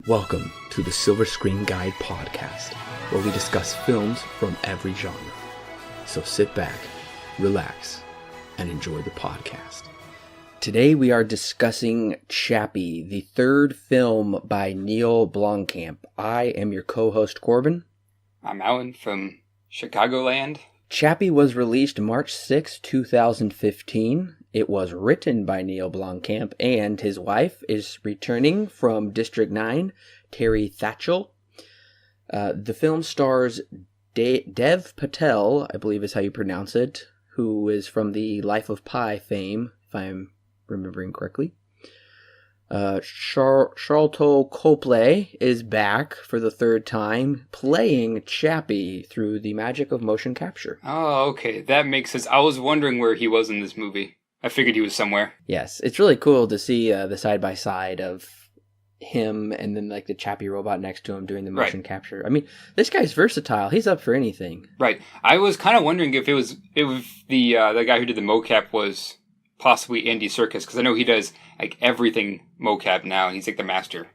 Welcome to the Silver Screen Guide podcast, where we discuss films from every genre. So sit back, relax, and enjoy the podcast. Today we are discussing Chappie, the third film by Neil Blomkamp. I am your co-host Corbin. I'm Allen from Chicagoland. Chappie was released March 6, 2015. It was written by Neil Blomkamp, and his wife is returning from District 9, Terry Thatchell. The film stars Dev Patel, I believe is how you pronounce it, who is from the Life of Pi fame, if I'm remembering correctly. Charlton Copley is back for the third time, playing Chappie through the magic of motion capture. Oh, okay. That makes sense. I was wondering where he was in this movie. I figured he was somewhere. Yes, it's really cool to see the side-by-side of him and then like the Chappie robot next to him doing the motion capture. I mean, this guy's versatile. He's up for anything. Right. I was kind of wondering if the guy who did the mocap was possibly Andy Serkis, because I know he does like everything mocap now. He's like the master.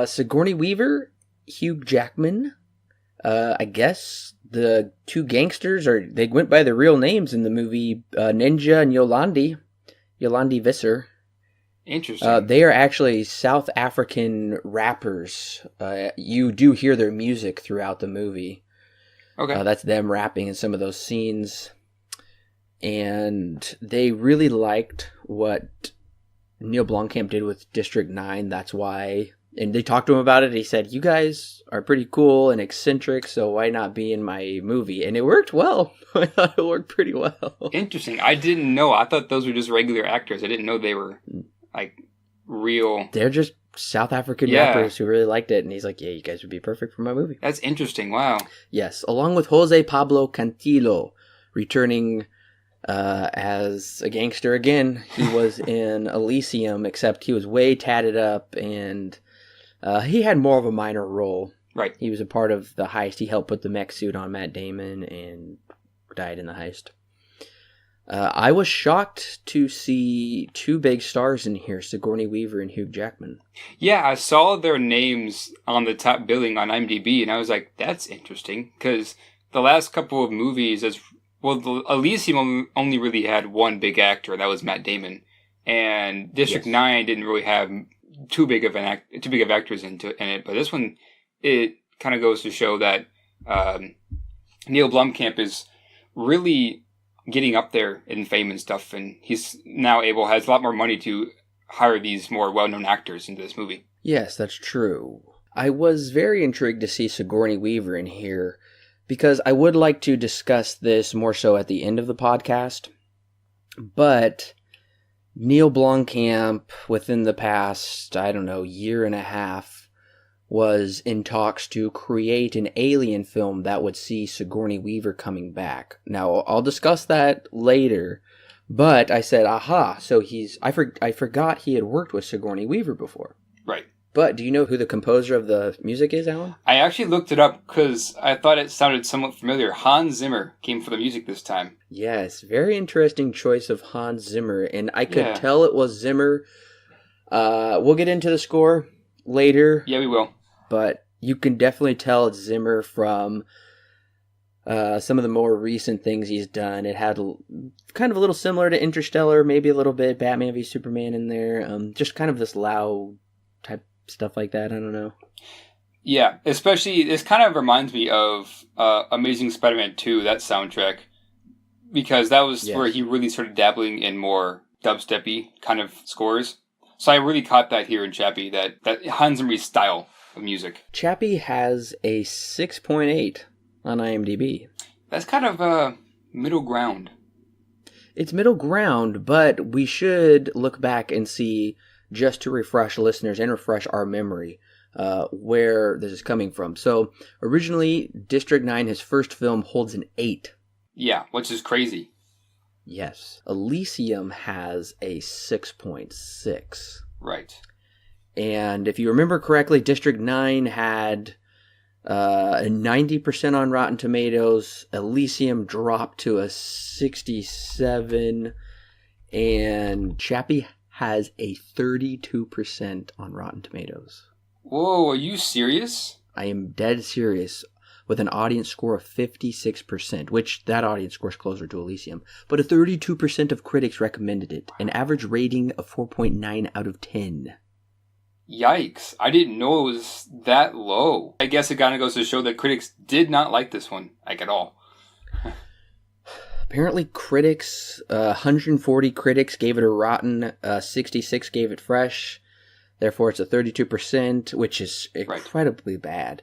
Sigourney Weaver, Hugh Jackman. I guess the two gangsters they went by their real names in the movie, Ninja and Yolandi Visser. Interesting. They are actually South African rappers. You do hear their music throughout the movie. Okay. That's them rapping in some of those scenes. And they really liked what Neil Blomkamp did with District 9. That's why. And they talked to him about it. He said, you guys are pretty cool and eccentric, so why not be in my movie? And it worked well. I thought it worked pretty well. Interesting. I didn't know. I thought those were just regular actors. I didn't know they were like real. They're just South African rappers who really liked it. And he's like, yeah, you guys would be perfect for my movie. That's interesting. Wow. Yes. Along with Jose Pablo Cantillo returning as a gangster again. He was in Elysium, except he was way tatted up and he had more of a minor role. Right. He was a part of the heist. He helped put the mech suit on Matt Damon and died in the heist. I was shocked to see two big stars in here, Sigourney Weaver and Hugh Jackman. Yeah, I saw their names on the top billing on IMDb, and I was like, that's interesting, because the last couple of movies, Elysium only really had one big actor, and that was Matt Damon. And District 9 didn't really have too big of actors in it, but this one, it kind of goes to show that Neil Blomkamp is really getting up there in fame and stuff, and he's now has a lot more money to hire these more well-known actors into this movie. Yes, that's true. I was very intrigued to see Sigourney Weaver in here, because I would like to discuss this more so at the end of the podcast, but Neil Blomkamp, within the past, year and a half, was in talks to create an Alien film that would see Sigourney Weaver coming back. Now, I'll discuss that later, but I said, aha, so I forgot he had worked with Sigourney Weaver before. Right. But do you know who the composer of the music is, Alan? I actually looked it up because I thought it sounded somewhat familiar. Hans Zimmer came for the music this time. Yes, very interesting choice of Hans Zimmer, and I could tell it was Zimmer. We'll get into the score later. Yeah, we will. But you can definitely tell it's Zimmer from some of the more recent things he's done. It had kind of a little similar to Interstellar, maybe a little bit Batman v Superman in there. Just kind of this loud type stuff like that. I don't know. Yeah, especially this kind of reminds me of Amazing Spider-Man 2, that soundtrack, because that was where he really started dabbling in more dubstep-y kind of scores. So I really caught that here in Chappie, that Hans Zimmer's style of music. Chappie has a 6.8 on IMDb. That's kind of middle ground. It's middle ground, but we should look back and see, just to refresh listeners and refresh our memory, where this is coming from. So, originally, District 9, his first film, holds an 8. Yeah, which is crazy. Yes. Elysium has a 6.6. Right. And if you remember correctly, District 9 had a 90% on Rotten Tomatoes. Elysium dropped to a 67. And Chappie has a 32% on Rotten Tomatoes. Whoa, are you serious? I am dead serious. With an audience score of 56%, which that audience score is closer to Elysium. But 32% of critics recommended it. An average rating of 4.9 out of 10. Yikes. I didn't know it was that low. I guess it kind of goes to show that critics did not like this one, like at all. Apparently critics, 140 critics gave it a rotten, 66 gave it fresh. Therefore, it's a 32%, which is incredibly bad.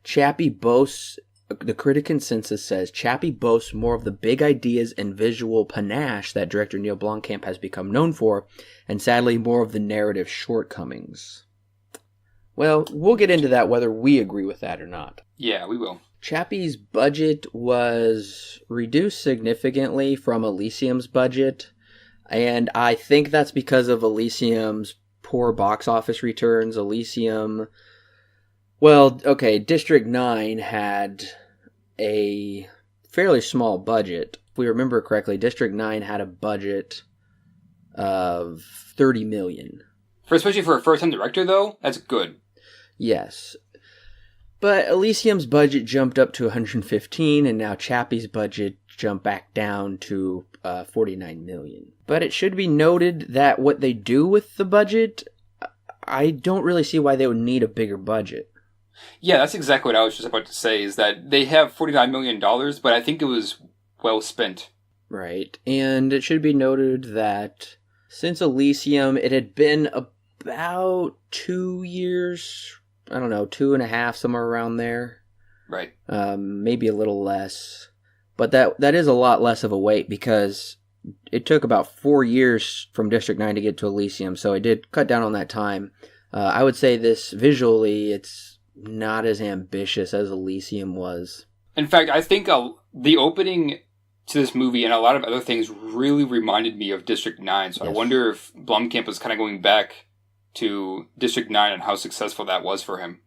Chappie boasts, the critic consensus says, Chappie boasts more of the big ideas and visual panache that director Neil Blomkamp has become known for, and sadly, more of the narrative shortcomings. Well, we'll get into that whether we agree with that or not. Yeah, we will. Chappie's budget was reduced significantly from Elysium's budget, and I think that's because of Elysium's poor box office returns. Elysium, well, okay, District 9 had a fairly small budget. If we remember correctly, District 9 had a budget of $30 million. Especially for a first-time director, though, that's good. Yes. But Elysium's budget jumped up to 115, and now Chappie's budget jumped back down to 49 million. But it should be noted that what they do with the budget, I don't really see why they would need a bigger budget. Yeah, that's exactly what I was just about to say, is that they have $49 million, but I think it was well spent. Right. And it should be noted that since Elysium, it had been about 2 years, I don't know, 2.5, somewhere around there. Right. Maybe a little less. But that is a lot less of a wait because it took about 4 years from District 9 to get to Elysium, so it did cut down on that time. I would say this visually, it's not as ambitious as Elysium was. In fact, I think the opening to this movie and a lot of other things really reminded me of District 9, so yes. I wonder if Blomkamp was kind of going back to District 9 and how successful that was for him.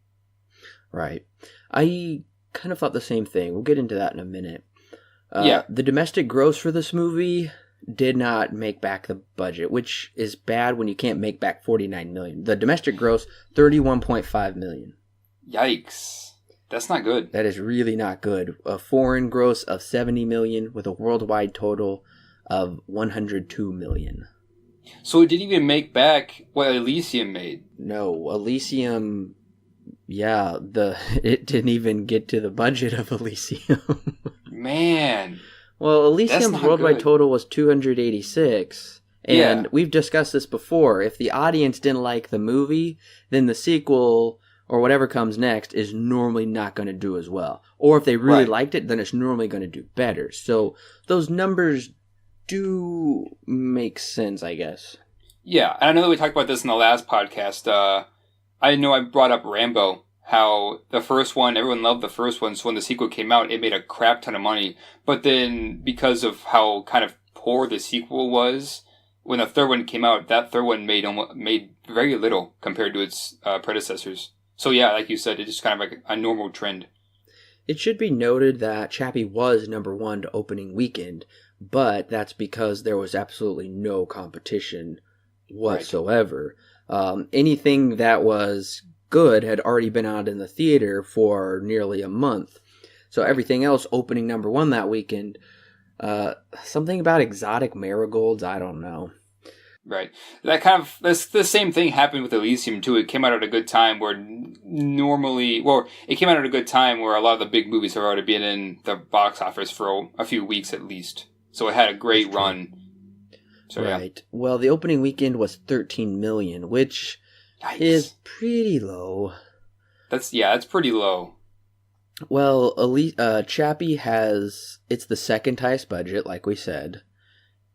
Right. I kind of thought the same thing. We'll get into that in a minute. Yeah. The domestic gross for this movie did not make back the budget, which is bad when you can't make back $49 million. The domestic gross, $31.5 million. Yikes. That's not good. That is really not good. A foreign gross of $70 million with a worldwide total of $102 million. So it didn't even make back what Elysium made? No, Elysium, yeah, it didn't even get to the budget of Elysium. Man. Well, Elysium's worldwide total was 286. And we've discussed this before. If the audience didn't like the movie, then the sequel or whatever comes next is normally not going to do as well. Or if they really liked it, then it's normally going to do better. So those numbers do make sense, I guess. Yeah, and I know that we talked about this in the last podcast. I know I brought up Rambo, how the first one, everyone loved the first one, so when the sequel came out, it made a crap ton of money. But then, because of how kind of poor the sequel was, when the third one came out, that third one made very little compared to its predecessors. So yeah, like you said, it's just kind of like a normal trend. It should be noted that Chappie was number one to opening weekend, but that's because there was absolutely no competition whatsoever. Right. Anything that was good had already been out in the theater for nearly a month. So everything else opening number one that weekend, something about exotic marigolds, I don't know. Right. That's the same thing happened with Elysium too. It came out at a good time where it came out at a good time where a lot of the big movies have already been in the box office for a few weeks at least. So it had a great run. So, right. Yeah. Well, the opening weekend was 13 million, which is pretty low. That's pretty low. Well, Chappie it's the second highest budget, like we said.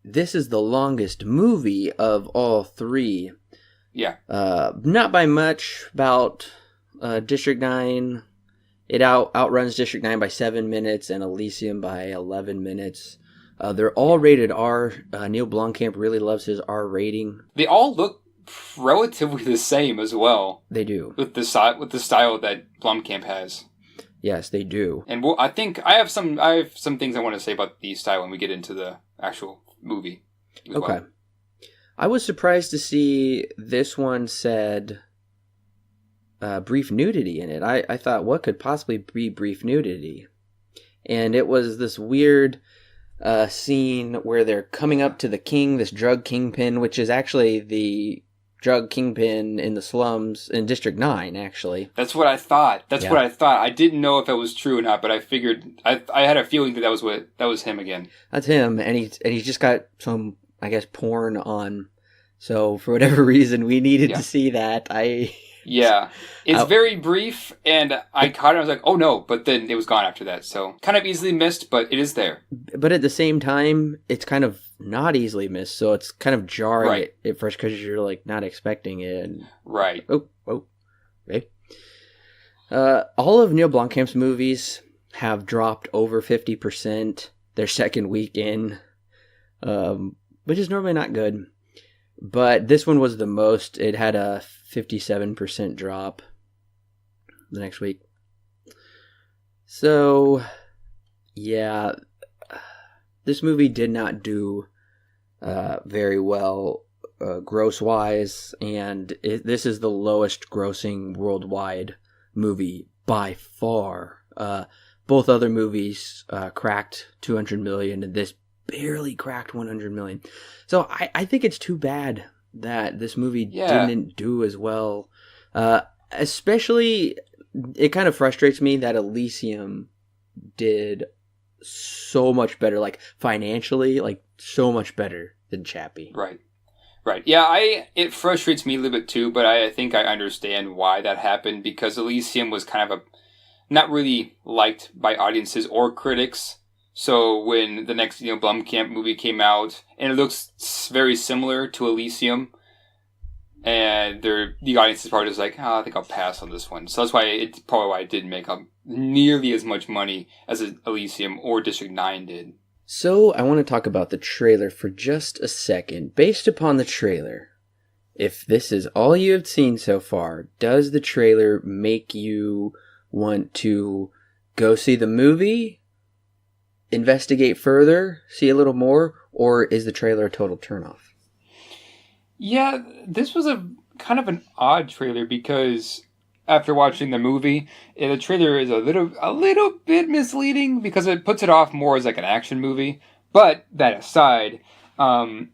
This is the longest movie of all three. Yeah. Not by much, about District 9. It outruns District 9 by 7 minutes and Elysium by 11 minutes. They're all rated R. Neil Blomkamp really loves his R rating. They all look relatively the same as well. They do. With the style that Blomkamp has. Yes, they do. And I think I have some things I want to say about the style when we get into the actual movie. Okay. I was surprised to see this one said brief nudity in it. I thought, what could possibly be brief nudity? And it was this weird scene where they're coming up to the king, this drug kingpin, which is actually the drug kingpin in the slums in District 9, actually. That's what I thought. What I thought. I didn't know if it was true or not, but I figured, I had a feeling that was him again. That's him, and he's just got some, I guess, porn on. So for whatever reason, we needed to see that. Yeah, it's very brief, and I caught it. I was like, "Oh no!" But then it was gone after that. So kind of easily missed, but it is there. But at the same time, it's kind of not easily missed. So it's kind of jarring at first because you're like not expecting it. Right. Oh, okay. All of Neil Blomkamp's movies have dropped over 50% their second week in, which is normally not good. But this one was the most. It had a 57% drop the next week. So, yeah, this movie did not do very well gross-wise, and this is the lowest grossing worldwide movie by far. Both other movies cracked 200 million, and this barely cracked 100 million. So I think it's too bad that this movie didn't do as well. Especially, it kind of frustrates me that Elysium did so much better, like financially, like so much better than Chappie. Right. Yeah, it frustrates me a little bit too, but I think I understand why that happened, because Elysium was kind of not really liked by audiences or critics. So when the next Blomkamp movie came out, and it looks very similar to Elysium, and the audience is probably just like, I think I'll pass on this one. So that's probably why it didn't make up nearly as much money as Elysium or District 9 did. So I want to talk about the trailer for just a second. Based upon the trailer, if this is all you have seen so far, does the trailer make you want to go see the movie, investigate further, see a little more, or is the trailer a total turnoff? Yeah, this was a kind of an odd trailer, because after watching the movie, the trailer is a little bit misleading because it puts it off more as like an action movie. But that aside, I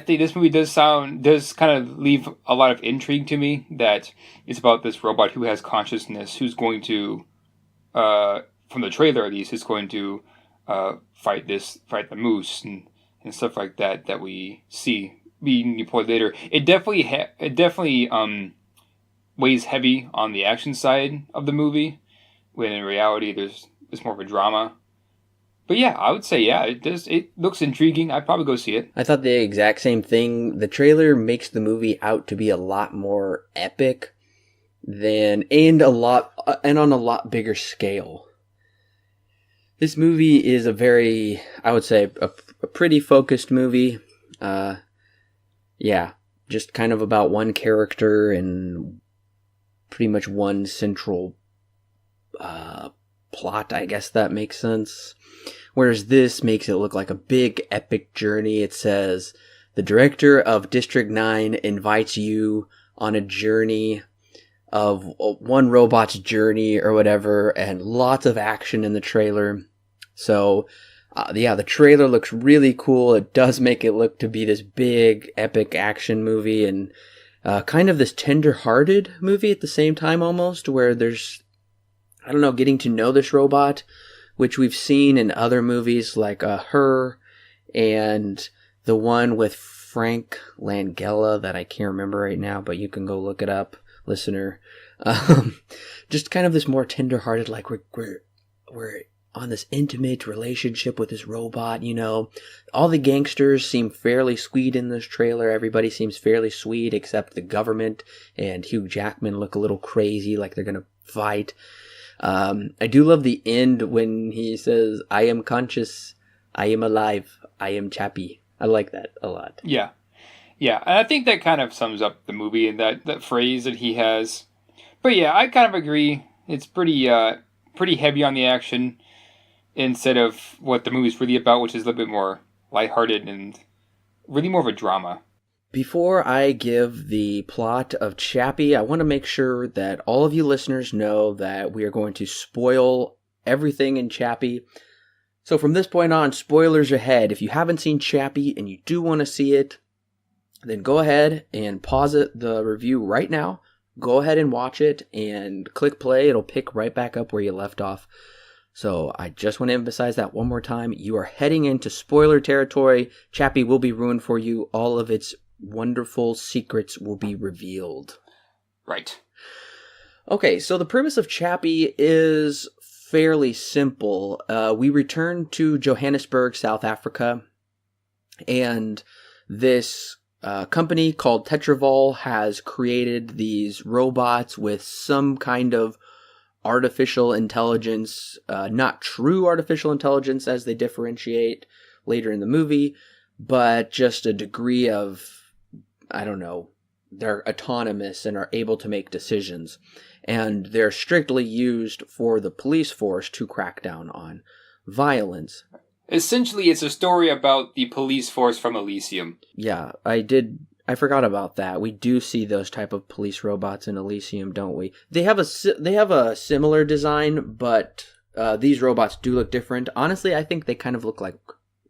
think this movie does kind of leave a lot of intrigue to me, that it's about this robot who has consciousness, who's going to, from the trailer at least, is going to fight the moose and stuff like that we see being deployed later. It definitely weighs heavy on the action side of the movie, when in reality it's more of a drama. But yeah, I would say it looks intriguing. I'd probably go see it. I thought the exact same thing. The trailer makes the movie out to be a lot more epic and on a lot bigger scale. This movie is I would say, a pretty focused movie. Just kind of about one character and pretty much one central plot, I guess that makes sense. Whereas this makes it look like a big epic journey. It says, the director of District 9 invites you on a journey of one robot's journey or whatever, and lots of action in the trailer. So, the trailer looks really cool. It does make it look to be this big, epic action movie, and kind of this tender-hearted movie at the same time almost, where there's, getting to know this robot, which we've seen in other movies like Her, and the one with Frank Langella that I can't remember right now, but you can go look it up, listener. Just kind of this more tender-hearted, like we're on this intimate relationship with this robot, All the gangsters seem fairly sweet in this trailer. Everybody seems fairly sweet except the government and Hugh Jackman look a little crazy, like they're going to fight. I do love the end when he says, I am conscious, I am alive, I am Chappie. I like that a lot. Yeah. And I think that kind of sums up the movie and that phrase that he has. But yeah, I kind of agree. It's pretty heavy on the action instead of what the movie's really about, which is a little bit more lighthearted and really more of a drama. Before I give the plot of Chappie, I want to make sure that all of you listeners know that we are going to spoil everything in Chappie. So from this point on, spoilers ahead. If you haven't seen Chappie and you do want to see it, then go ahead and pause the review right now. Go ahead and watch it and click play. It'll pick right back up where you left off. So I just want to emphasize that one more time. You are heading into spoiler territory. Chappie will be ruined for you. All of its wonderful secrets will be revealed. Right. Okay, so the premise of Chappie is fairly simple. We return to Johannesburg, South Africa, and this company called Tetraval has created these robots with some kind of artificial intelligence, not true artificial intelligence as they differentiate later in the movie, but just a degree of, I don't know, they're autonomous and are able to make decisions. And they're strictly used for the police force to crack down on violence. Essentially, it's a story about the police force from Elysium. Yeah, I forgot about that. We do see those type of police robots in Elysium, don't we? They have a similar design, but these robots do look different. Honestly, I think they kind of look like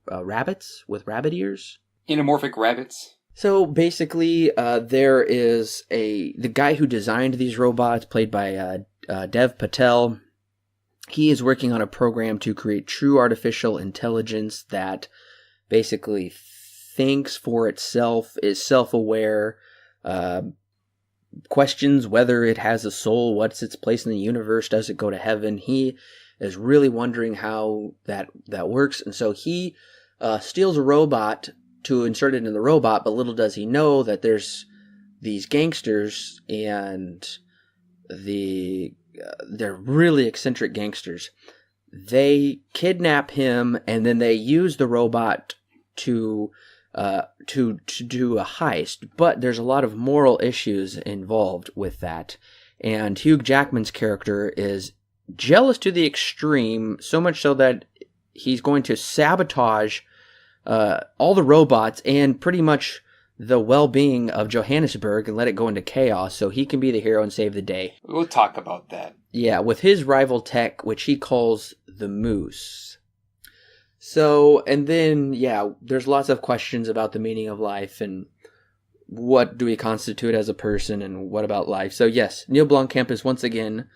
rabbits with rabbit ears. Anamorphic rabbits. So basically, there is the guy who designed these robots, played by Dev Patel. He is working on a program to create true artificial intelligence that basically thinks for itself, is self-aware, questions whether it has a soul, what's its place in the universe, does it go to heaven. He is really wondering how that works, and so he steals a robot to insert it in the robot, but little does he know that there's these gangsters, and they're really eccentric gangsters. They kidnap him, and then they use the robot to do a heist. But there's a lot of moral issues involved with that. And Hugh Jackman's character is jealous to the extreme, so much so that he's going to sabotage all the robots and pretty much the well-being of Johannesburg and let it go into chaos so he can be the hero and save the day. We'll talk about that. Yeah, with his rival tech, which he calls the Moose. So, and then, yeah, there's lots of questions about the meaning of life and what do we constitute as a person and what about life. So yes, Neil Blomkamp is once again,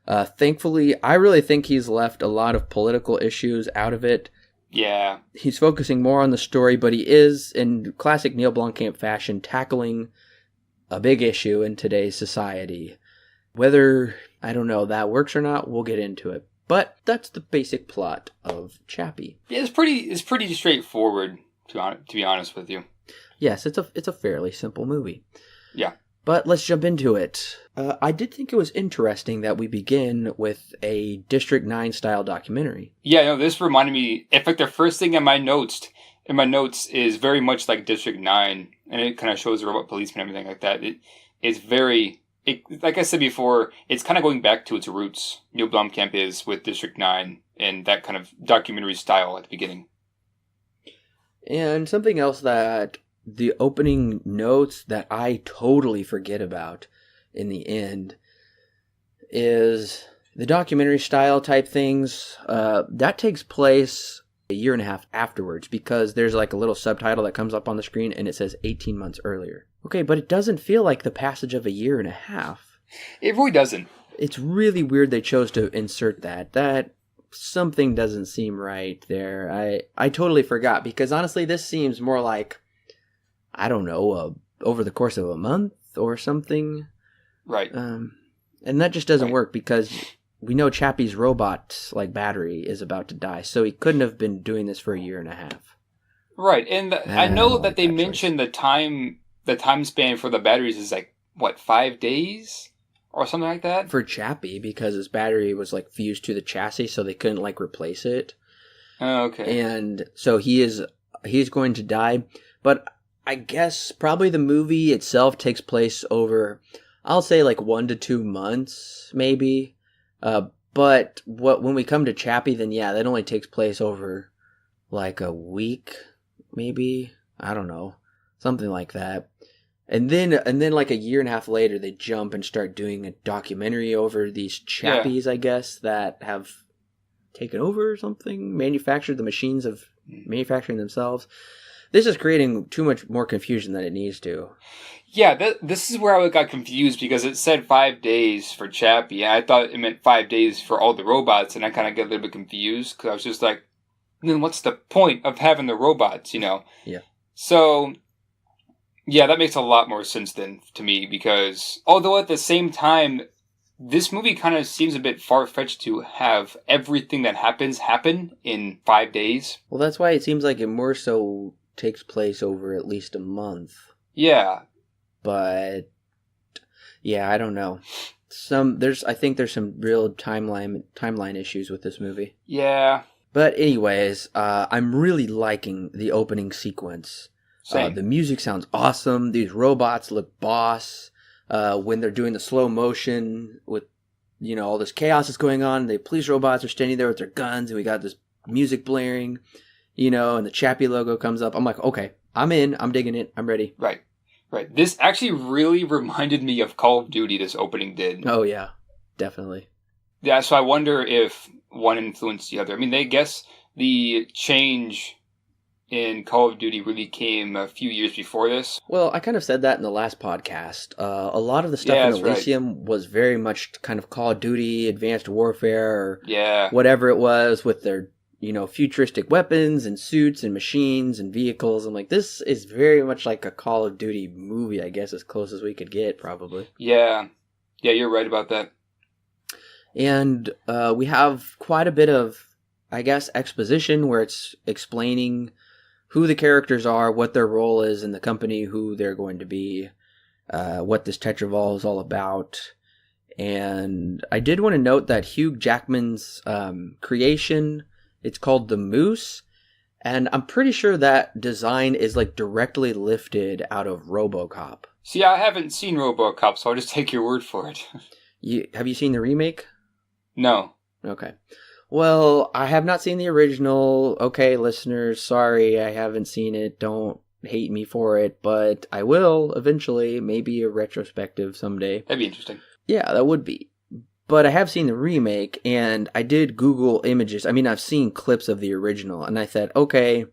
thankfully, I really think he's left a lot of political issues out of it. Yeah. He's focusing more on the story, but he is, in classic Neil Blomkamp fashion, tackling a big issue in today's society. Whether, I don't know, that works or not, we'll get into it. But that's the basic plot of Chappie. Yeah, it's pretty straightforward, to be honest with you. Yes, it's a fairly simple movie. Yeah. But let's jump into it. I did think it was interesting that we begin with a District 9 style documentary. Yeah, no, this reminded me, in fact, the first thing in my notes is very much like District 9, and it kind of shows the robot policeman and everything like that. It's very, like I said before, it's kind of going back to its roots. Neil Blomkamp is with District 9 and that kind of documentary style at the beginning. And something else that the opening notes that I totally forget about in the end is the documentary style type things. That takes place a year and a half afterwards because there's like a little subtitle that comes up on the screen and it says 18 months earlier. Okay, but it doesn't feel like the passage of a year and a half. It really doesn't. It's really weird they chose to insert that. That something doesn't seem right there. I totally forgot because honestly this seems more like, I don't know, over the course of a month or something. Right. And that just doesn't work because we know Chappie's robot, like battery, is about to die. So he couldn't have been doing this for a year and a half. Right. And I know that they mentioned the time span for the batteries is like, what, 5 days? Or something like that? For Chappie, because his battery was like fused to the chassis, so they couldn't like replace it. Oh, okay. And so he's going to die. But I guess probably the movie itself takes place over, I'll say like 1 to 2 months, maybe. But when we come to Chappie, then yeah, that only takes place over like a week, maybe. I don't know. something like that. And then like a year and a half later, they jump and start doing a documentary over these Chappies, I guess, that have taken over or something, manufactured the machines of manufacturing themselves. This is creating too much more confusion than it needs to. Yeah, this is where I got confused because it said 5 days for Chappie. And I thought it meant 5 days for all the robots, and I kind of get a little bit confused because I was just like, then what's the point of having the robots, you know? Yeah. So, yeah, that makes a lot more sense then to me because, although at the same time, this movie kind of seems a bit far-fetched to have everything that happens happen in 5 days. Well, that's why it seems like it more so takes place over at least a month. Yeah. But yeah, I don't know. I think there's some real timeline issues with this movie. Yeah. But anyways, I'm really liking the opening sequence. Same. The music sounds awesome. These robots look boss. When they're doing the slow motion with, all this chaos is going on. The police robots are standing there with their guns, and we got this music blaring, and the Chappie logo comes up. I'm like, okay, I'm in. I'm digging it. I'm ready. Right. This actually really reminded me of Call of Duty, this opening did. Oh, yeah. Definitely. Yeah, so I wonder if one influenced the other. I mean, I guess the change in Call of Duty really came a few years before this. Well, I kind of said that in the last podcast. A lot of the stuff in Elysium was very much kind of Call of Duty, Advanced Warfare, or whatever it was with their, futuristic weapons and suits and machines and vehicles. I'm like, this is very much like a Call of Duty movie, I guess, as close as we could get, probably. Yeah, you're right about that. And we have quite a bit of, I guess, exposition where it's explaining who the characters are, what their role is in the company, who they're going to be, what this Tetravol is all about. And I did want to note that Hugh Jackman's creation, it's called the Moose, and I'm pretty sure that design is like directly lifted out of RoboCop. See, I haven't seen RoboCop, so I'll just take your word for it. Have you seen the remake? No. Okay. Well, I have not seen the original. Okay, listeners, sorry, I haven't seen it. Don't hate me for it, but I will eventually, maybe a retrospective someday. That'd be interesting. Yeah, that would be. But I have seen the remake, and I did Google images. I mean, I've seen clips of the original, and I thought, okay,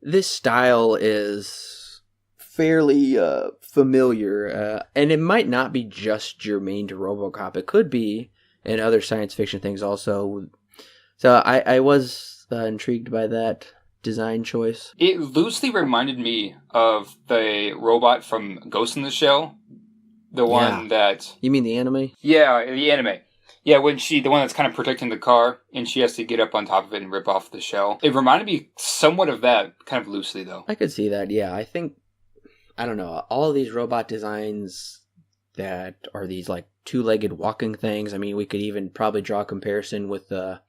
this style is fairly familiar, and it might not be just germane to RoboCop. It could be in other science fiction things also. So I was intrigued by that design choice. It loosely reminded me of the robot from Ghost in the Shell. The one that... You mean the anime? Yeah, the anime. Yeah, the one that's kind of protecting the car, and she has to get up on top of it and rip off the shell. It reminded me somewhat of that, kind of loosely, though. I could see that, yeah. I think, I don't know, all of these robot designs that are these, like, two-legged walking things, I mean, we could even probably draw a comparison with the...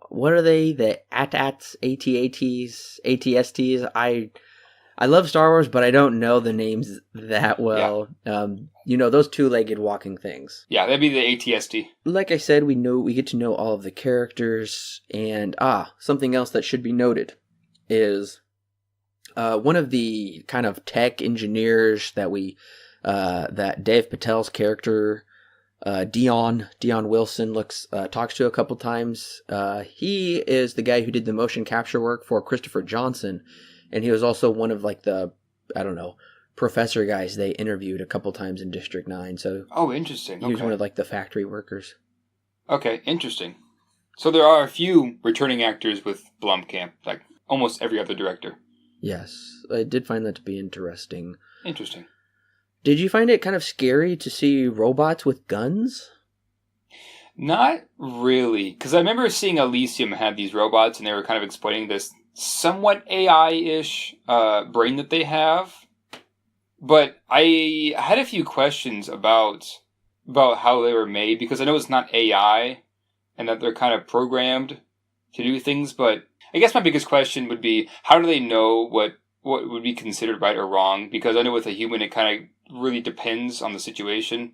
What are they? The AT-ATs, AT-ATs, ATSTs? I love Star Wars, but I don't know the names that well. Yeah. Those two-legged walking things. Yeah, that'd be the ATST. Like I said, we get to know all of the characters, and something else that should be noted is one of the kind of tech engineers that Dave Patel's character, Dion Wilson talks to a couple times. He is the guy who did the motion capture work for Christopher Johnson. And he was also one of, like, the, I don't know, professor guys they interviewed a couple times in District 9. So interesting. He was one of, like, the factory workers. Okay, interesting. So there are a few returning actors with Blomkamp, like almost every other director. Yes, I did find that to be interesting. Interesting. Did you find it kind of scary to see robots with guns? Not really, because I remember seeing Elysium had these robots, and they were kind of explaining this somewhat AI-ish brain that they have. But I had a few questions about how they were made, because I know it's not AI, and that they're kind of programmed to do things, but I guess my biggest question would be, how do they know what would be considered right or wrong? Because I know with a human, it kind of really depends on the situation.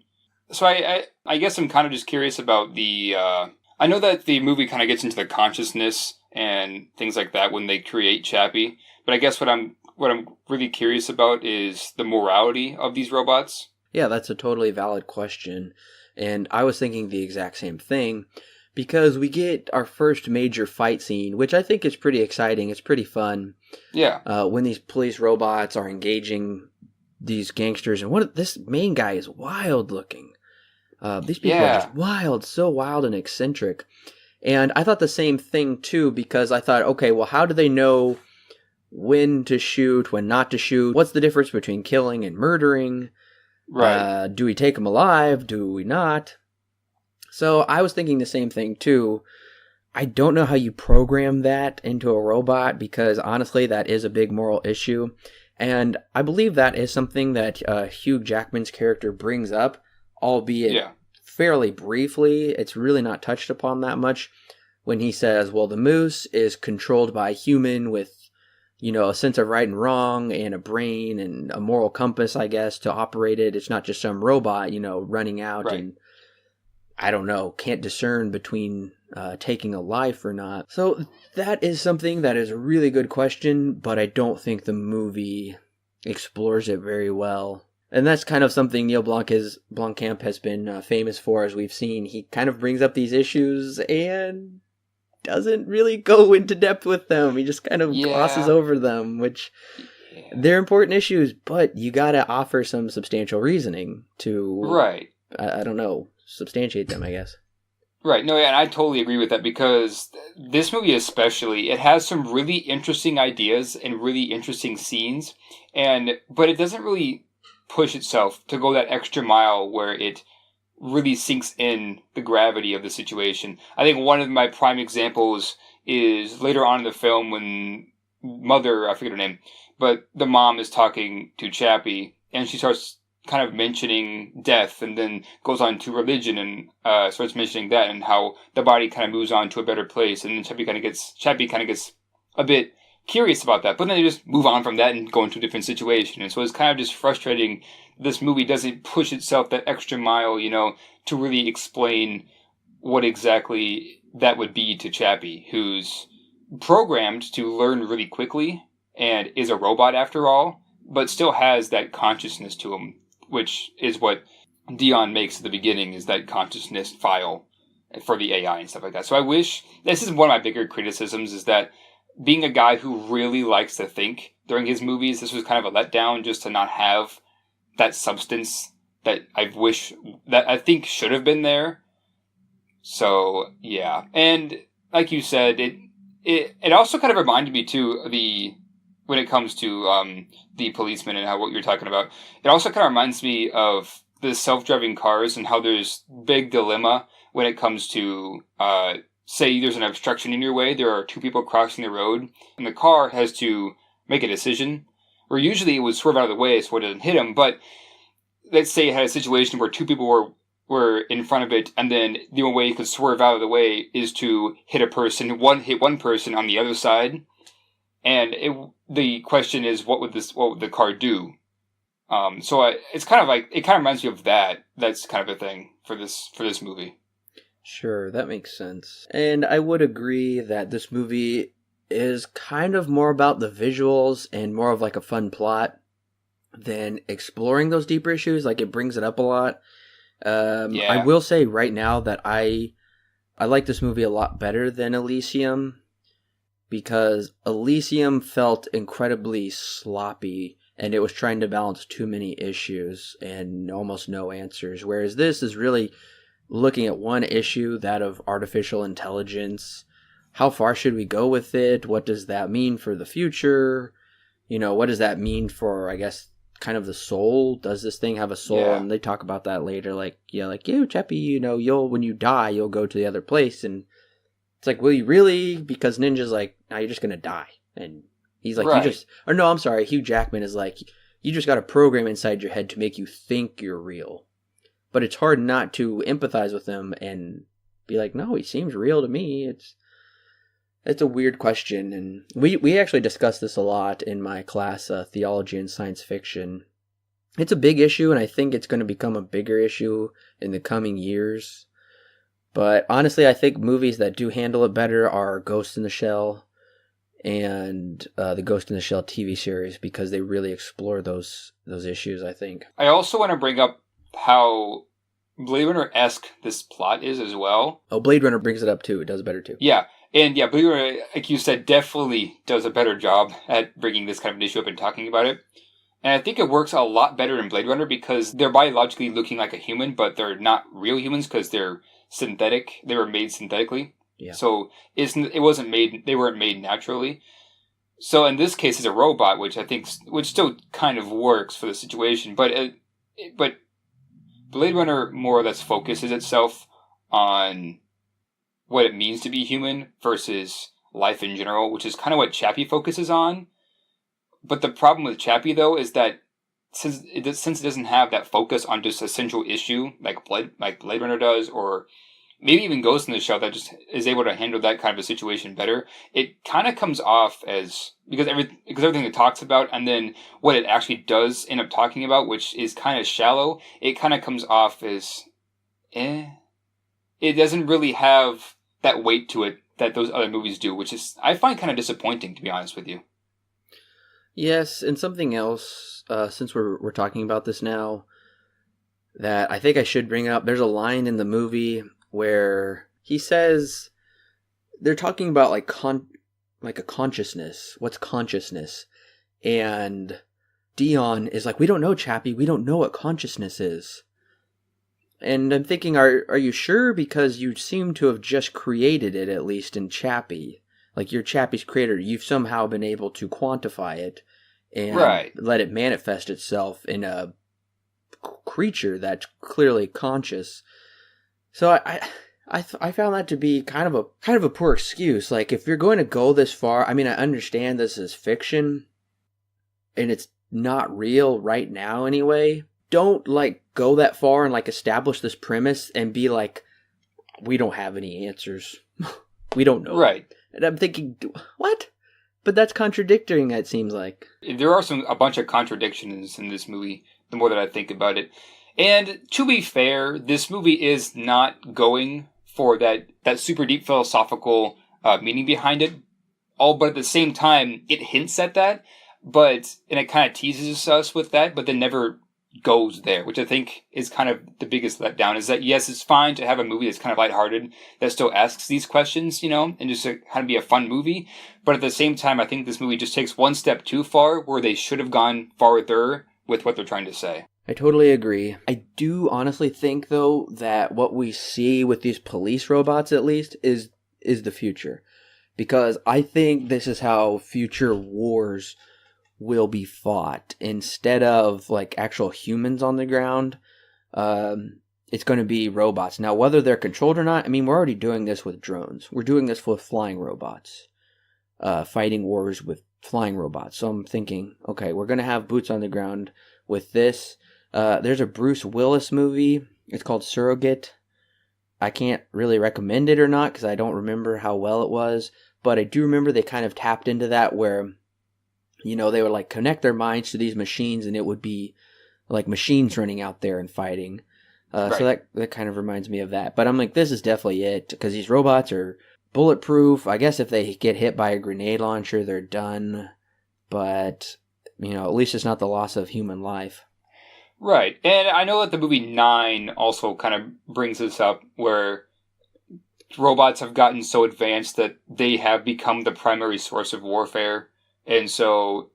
So I guess I'm kind of just curious about the... I know that the movie kind of gets into the consciousness and things like that when they create Chappie, but I guess what I'm what I'm really curious about is the morality of these robots. Yeah, that's a totally valid question. And I was thinking the exact same thing because we get our first major fight scene, which I think is pretty exciting. It's pretty fun. Yeah. When these police robots are engaging these gangsters. And this main guy is wild looking. These people are just wild, so wild and eccentric. And I thought the same thing, too, because I thought, okay, well, how do they know when to shoot, when not to shoot? What's the difference between killing and murdering? Right. Do we take them alive? Do we not? So I was thinking the same thing, too. I don't know how you program that into a robot because, honestly, that is a big moral issue. And I believe that is something that Hugh Jackman's character brings up, albeit fairly briefly. It's really not touched upon that much when he says, well, the moose is controlled by a human with, a sense of right and wrong and a brain and a moral compass, I guess, to operate it. It's not just some robot, running out and, I don't know, can't discern between taking a life or not. So that is something that is a really good question, but I don't think the movie explores it very well. And that's kind of something Neil Blomkamp has been famous for, as we've seen. He kind of brings up these issues and doesn't really go into depth with them. He just kind of glosses over them, which they're important issues, but you gotta offer some substantial reasoning to, I don't know, substantiate them, I guess. Right. No, and I totally agree with that because this movie especially, it has some really interesting ideas and really interesting scenes, but it doesn't really push itself to go that extra mile where it really sinks in the gravity of the situation. I think one of my prime examples is later on in the film when I forget her name, but the mom is talking to Chappie and she starts kind of mentioning death and then goes on to religion and starts mentioning that and how the body kind of moves on to a better place. And then Chappie kind of gets a bit curious about that, but then they just move on from that and go into a different situation. And so it's kind of just frustrating. This movie doesn't push itself that extra mile, to really explain what exactly that would be to Chappie, who's programmed to learn really quickly and is a robot after all, but still has that consciousness to him, which is what Dion makes at the beginning, is that consciousness file for the AI and stuff like that. So I wish, this is one of my bigger criticisms, is that being a guy who really likes to think during his movies, this was kind of a letdown just to not have that substance that I think should have been there. So, yeah. And like you said, it also kind of reminded me too, when it comes to the policeman and what you're talking about, it also kind of reminds me of the self-driving cars and how there's big dilemma when it comes to, say there's an obstruction in your way, there are two people crossing the road, and the car has to make a decision, where usually it would swerve out of the way so it doesn't hit them, but let's say it had a situation where two people were in front of it, and then the only way you could swerve out of the way is to hit hit one person on the other side. And the question is, what would the car do? So it's kind of like, it kind of reminds me of that. That's kind of a thing for this movie. Sure, that makes sense. And I would agree that this movie is kind of more about the visuals and more of like a fun plot than exploring those deeper issues. Like, it brings it up a lot. I will say right now that I like this movie a lot better than Elysium, because Elysium felt incredibly sloppy and it was trying to balance too many issues and almost no answers. Whereas this is really looking at one issue, that of artificial intelligence. How far should we go with it? What does that mean for the future? What does that mean for, I guess, kind of the soul? Does this thing have a soul? Yeah. And they talk about that later, Chappie, you'll, when you die, you'll go to the other place. And it's like, will you really? Because Ninja's like, nah, you're just going to die. And he's like, Hugh Jackman is like, you just got a program inside your head to make you think you're real. But it's hard not to empathize with him and be like, no, he seems real to me. It's a weird question. And we actually discussed this a lot in my class, Theology and Science Fiction. It's a big issue, and I think it's going to become a bigger issue in the coming years. But honestly, I think movies that do handle it better are Ghost in the Shell and the Ghost in the Shell TV series, because they really explore those issues, I think. I also want to bring up how Blade Runner-esque this plot is as well. Oh, Blade Runner brings it up too. It does better too. Yeah. And yeah, Blade Runner, like you said, definitely does a better job at bringing this kind of an issue up and talking about it. And I think it works a lot better in Blade Runner because they're biologically looking like a human, but they're not real humans because they're synthetic. They were made synthetically. Yeah. So they weren't made naturally. So in this case, it's a robot, which still kind of works for the situation. But Blade Runner more or less focuses itself on what it means to be human versus life in general, which is kind of what Chappie focuses on. But the problem with Chappie, though, is that since it doesn't have that focus on just a central issue like Blade Runner does, or maybe even Ghost in the Shell that just is able to handle that kind of a situation better, it kind of comes off as, because everything it talks about and then what it actually does end up talking about, which is kind of shallow, it kind of comes off as, It doesn't really have that weight to it that those other movies do, which is, I find kind of disappointing, to be honest with you. Yes, and something else, since we're talking about this now, that I think I should bring up. There's a line in the movie where he says they're talking about like a consciousness. What's consciousness? And Dion is like, "We don't know, Chappie. We don't know what consciousness is." And I'm thinking, are you sure? Because you seem to have just created it, at least in Chappie. Like, you're Chappie's creator. You've somehow been able to quantify it and let it manifest itself in a creature that's clearly conscious. So I found that to be kind of a poor excuse. Like, if you're going to go this far, I mean, I understand this is fiction and it's not real right now anyway. Don't like go that far and like establish this premise and be like, we don't have any answers. We don't know. Right. And I'm thinking, what? But that's contradicting, it seems like. There are a bunch of contradictions in this movie, the more that I think about it. And to be fair, this movie is not going for that super deep philosophical meaning behind it. But at the same time, it hints at that, and it kind of teases us with that, but then never goes there, which I think is kind of the biggest letdown, is that yes, it's fine to have a movie that's kind of lighthearted that still asks these questions, and just to kind of be a fun movie. But at the same time, I think this movie just takes one step too far where they should have gone farther with what they're trying to say. I totally agree. I do honestly think, though, that what we see with these police robots, at least, is the future. Because I think this is how future wars will be fought. Instead of like actual humans on the ground, it's going to be robots. Now, whether they're controlled or not, I mean, we're already doing this with drones. We're doing this with flying robots, fighting wars with flying robots. So I'm thinking, okay, we're going to have boots on the ground with this. There's a Bruce Willis movie. It's called Surrogate. I can't really recommend it or not because I don't remember how well it was. But I do remember they kind of tapped into that where, they would like connect their minds to these machines and it would be like machines running out there and fighting. Right. So that kind of reminds me of that. But I'm like, this is definitely it because these robots are bulletproof. I guess if they get hit by a grenade launcher, they're done. But, at least it's not the loss of human life. Right. And I know that the movie 9 also kind of brings this up where robots have gotten so advanced that they have become the primary source of warfare. And so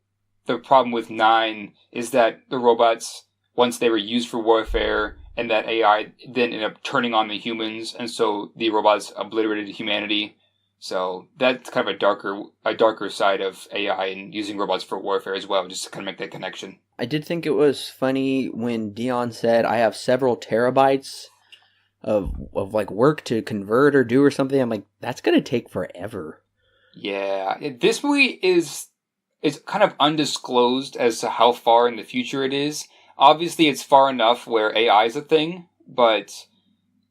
the problem with 9 is that the robots, once they were used for warfare, and that AI then ended up turning on the humans, and so the robots obliterated humanity. So that's kind of a darker side of AI and using robots for warfare as well, just to kind of make that connection. I did think it was funny when Dion said, I have several terabytes of like work to convert or do or something. I'm like, that's going to take forever. Yeah. This movie is kind of undisclosed as to how far in the future it is. Obviously, it's far enough where AI is a thing, but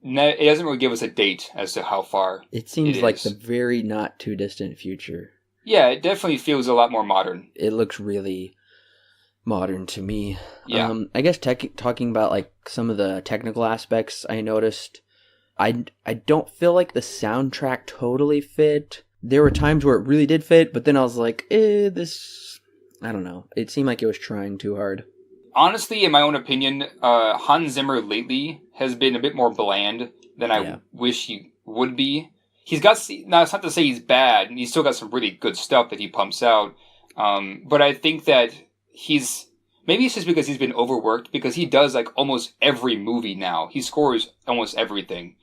it doesn't really give us a date as to how far it seems like the very not too distant future. Yeah, it definitely feels a lot more modern. It looks really modern to me. Yeah. I guess talking about like some of the technical aspects I noticed, I don't feel like the soundtrack totally fit there were times where it really did fit, but then I was like, this, I don't know. It seemed like it was trying too hard. Honestly, in my own opinion, Hans Zimmer lately has been a bit more bland than I wish he would be. He's got, now it's not to say he's bad, and he's still got some really good stuff that he pumps out, but I think that maybe it's just because he's been overworked, because he does like almost every movie now. He scores almost everything,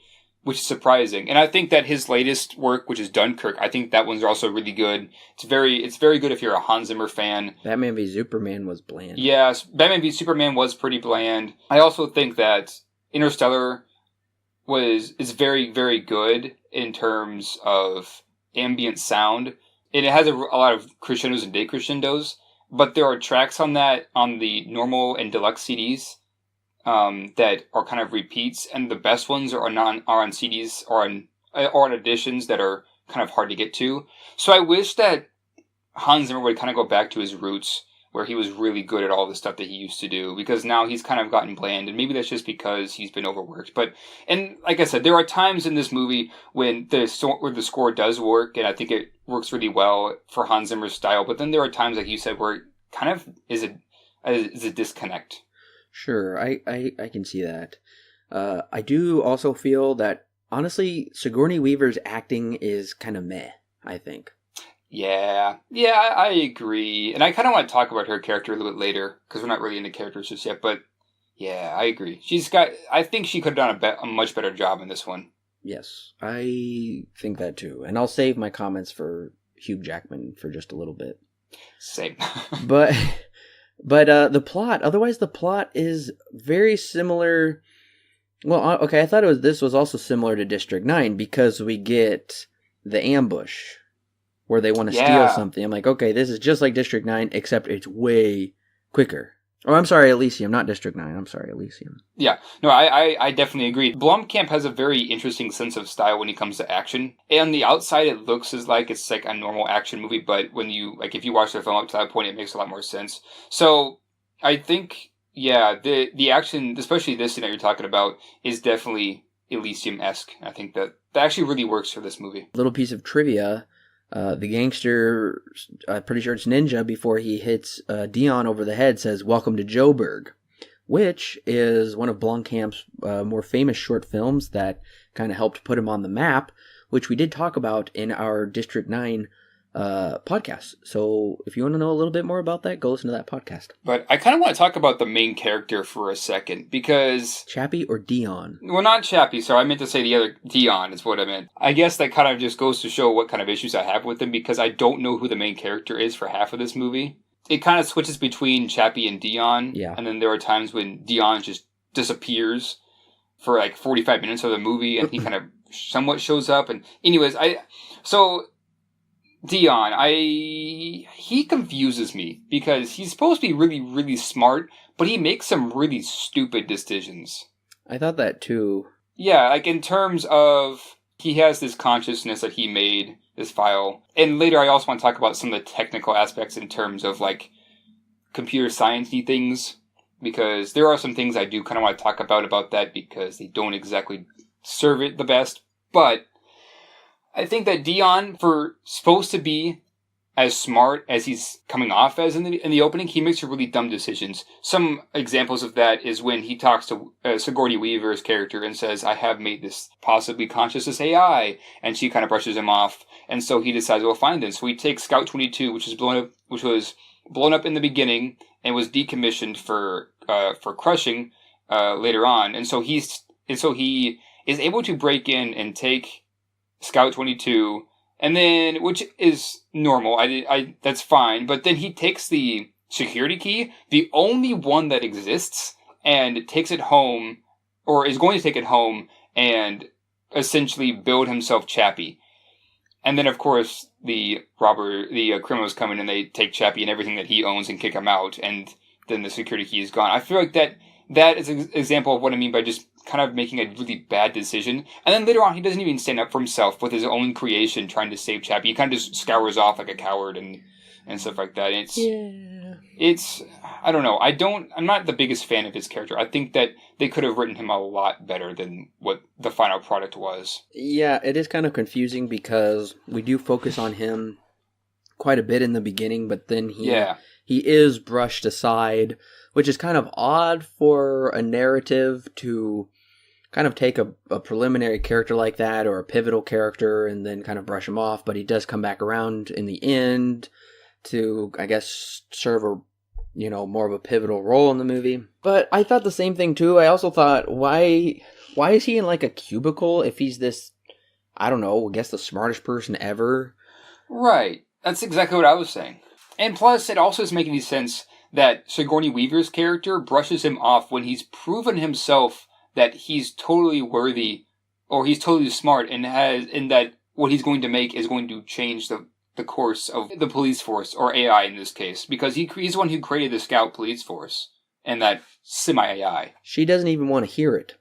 which is surprising. And I think that his latest work, which is Dunkirk, I think that one's also really good. It's very good if you're a Hans Zimmer fan. Batman v Superman was bland. Yes, Batman v Superman was pretty bland. I also think that Interstellar is very, very good in terms of ambient sound. And it has a lot of crescendos and decrescendos, but there are tracks on the normal and deluxe CDs that are kind of repeats, and the best ones are on CDs or on editions that are kind of hard to get to. So I wish that Hans Zimmer would kind of go back to his roots, where he was really good at all the stuff that he used to do, because now he's kind of gotten bland, and maybe that's just because he's been overworked. And like I said, there are times in this movie where the score does work, and I think it works really well for Hans Zimmer's style, but then there are times, like you said, where it kind of is a disconnect. Sure, I can see that. I do also feel that, honestly, Sigourney Weaver's acting is kind of meh, I think. Yeah, I agree. And I kind of want to talk about her character a little bit later, because we're not really into characters just yet, but yeah, I agree. I think she could have done a much better job in this one. Yes, I think that too. And I'll save my comments for Hugh Jackman for just a little bit. Same. But the plot is very similar. Well, okay, I thought this was also similar to District 9, because we get the ambush where they want to steal something. I'm like, okay, this is just like District 9, except it's way quicker. Oh, I'm sorry, Elysium, not District 9. I'm sorry, Elysium. Yeah, no, I definitely agree. Blomkamp has a very interesting sense of style when it comes to action. And on the outside, it looks it's like a normal action movie, but if you watch the film up to that point, it makes a lot more sense. So I think, the action, especially this scene that you're talking about, is definitely Elysium-esque. I think that actually really works for this movie. Little piece of trivia. The gangster, I'm pretty sure it's Ninja, before he hits Dion over the head, says, "Welcome to Joburg," which is one of Blomkamp's more famous short films that kind of helped put him on the map, which we did talk about in our District 9 podcast. So if you want to know a little bit more about that, go listen to that podcast. But I kind of want to talk about the main character for a second, because... Chappie or Dion? Well, not Chappie, sorry. I meant to say the other Dion is what I meant. I guess that kind of just goes to show what kind of issues I have with him, because I don't know who the main character is for half of this movie. It kind of switches between Chappie and Dion. Yeah. And then there are times when Dion just disappears for like 45 minutes of the movie, and he kind of somewhat shows up. And anyways, Dion, he confuses me, because he's supposed to be really, really smart, but he makes some really stupid decisions. I thought that too. Yeah, like in terms of, he has this consciousness that he made this file. And later I also want to talk about some of the technical aspects in terms of like computer science-y things, because there are some things I do kind of want to talk about that, because they don't exactly serve it the best. But I think that Dion, for supposed to be as smart as he's coming off as in the opening, he makes really dumb decisions. Some examples of that is when he talks to Sigourney Weaver's character and says, "I have made this possibly conscious AI," and she kind of brushes him off. And so he decides, well, fine then. So he takes Scout 22, which was blown up in the beginning and was decommissioned for crushing later on. And so he is able to break in and take Scout 22, and then, which is normal, that's fine, but then he takes the security key, the only one that exists, and takes it home, or is going to take it home, and essentially build himself Chappie. And then, of course, the criminals come in and they take Chappie and everything that he owns and kick him out, and then the security key is gone. I feel like that is an example of what I mean by just kind of making a really bad decision. And then later on, he doesn't even stand up for himself with his own creation trying to save Chappie. He kind of just scours off like a coward and stuff like that. I don't know. I'm not the biggest fan of his character. I think that they could have written him a lot better than what the final product was. Yeah, it is kind of confusing because we do focus on him quite a bit in the beginning, but then he is brushed aside, which is kind of odd for a narrative to kind of take a preliminary character like that or a pivotal character and then kind of brush him off, but he does come back around in the end to, I guess, serve more of a pivotal role in the movie. But I thought the same thing too. I also thought, why is he in like a cubicle if he's this, I don't know, I guess the smartest person ever? Right. That's exactly what I was saying. And plus, it also doesn't make any sense that Sigourney Weaver's character brushes him off when he's proven himself that he's totally worthy, or he's totally smart, and that what he's going to make is going to change the course of the police force, or AI in this case, because he's the one who created the Scout police force and that semi-AI. She doesn't even want to hear it.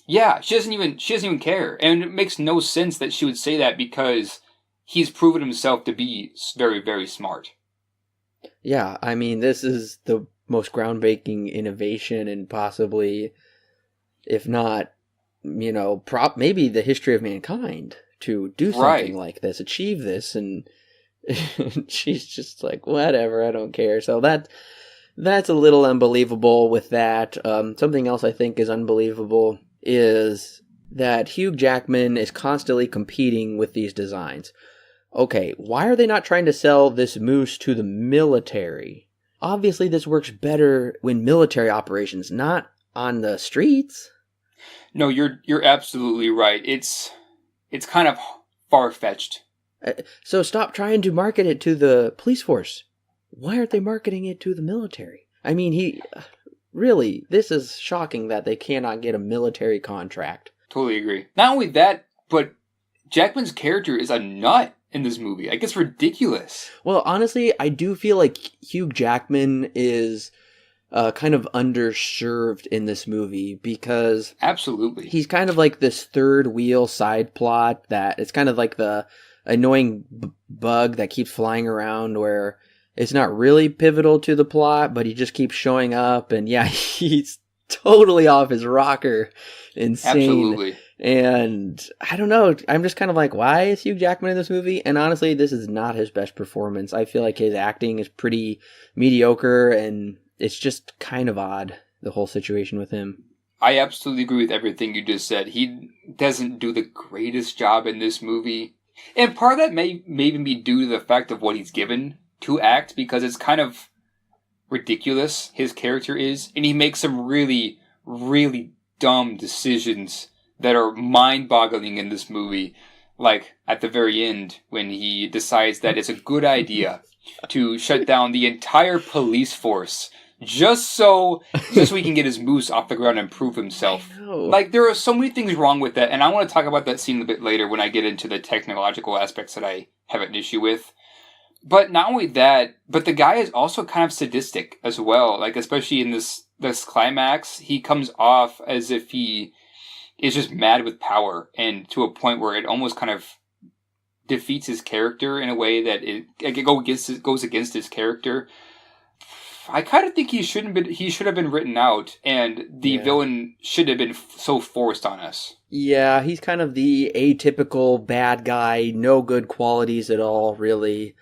Yeah, she doesn't even care, and it makes no sense that she would say that because he's proven himself to be very, very smart. Yeah, I mean, this is the most groundbreaking innovation and possibly, if not, maybe the history of mankind to do something like this, achieve this, and she's just like, whatever, I don't care. So that's a little unbelievable with that. Something else I think is unbelievable is that Hugh Jackman is constantly competing with these designs. Okay, why are they not trying to sell this moose to the military? Obviously, this works better when military operations, not on the streets. No, you're absolutely right. It's kind of far-fetched. So stop trying to market it to the police force. Why aren't they marketing it to the military? I mean, really, this is shocking that they cannot get a military contract. Totally agree. Not only that, but Jackman's character is a nut in this movie. Like, it's ridiculous. Well, honestly, I do feel like Hugh Jackman is kind of underserved in this movie because... Absolutely. He's kind of like this third wheel side plot that it's kind of like the annoying bug that keeps flying around where it's not really pivotal to the plot, but he just keeps showing up, and yeah, he's totally off his rocker. Insane. Absolutely. And I don't know, I'm just kind of like, why is Hugh Jackman in this movie? And honestly, this is not his best performance. I feel like his acting is pretty mediocre, and it's just kind of odd, the whole situation with him. I absolutely agree with everything you just said. He doesn't do the greatest job in this movie. And part of that may even be due to the fact of what he's given to act, because it's kind of ridiculous, his character is. And he makes some really, really dumb decisions that are mind-boggling in this movie. Like, at the very end, when he decides that it's a good idea to shut down the entire police force just so he can get his moose off the ground and prove himself. Like, there are so many things wrong with that, and I want to talk about that scene a bit later when I get into the technological aspects that I have an issue with. But not only that, but the guy is also kind of sadistic as well. Like, especially in this climax, he comes off as if he is just mad with power, and to a point where it almost kind of defeats his character in a way that it goes against his character. I kind of think he should have been written out, and the villain should have been so forced on us. Yeah, he's kind of the atypical bad guy, no good qualities at all, really.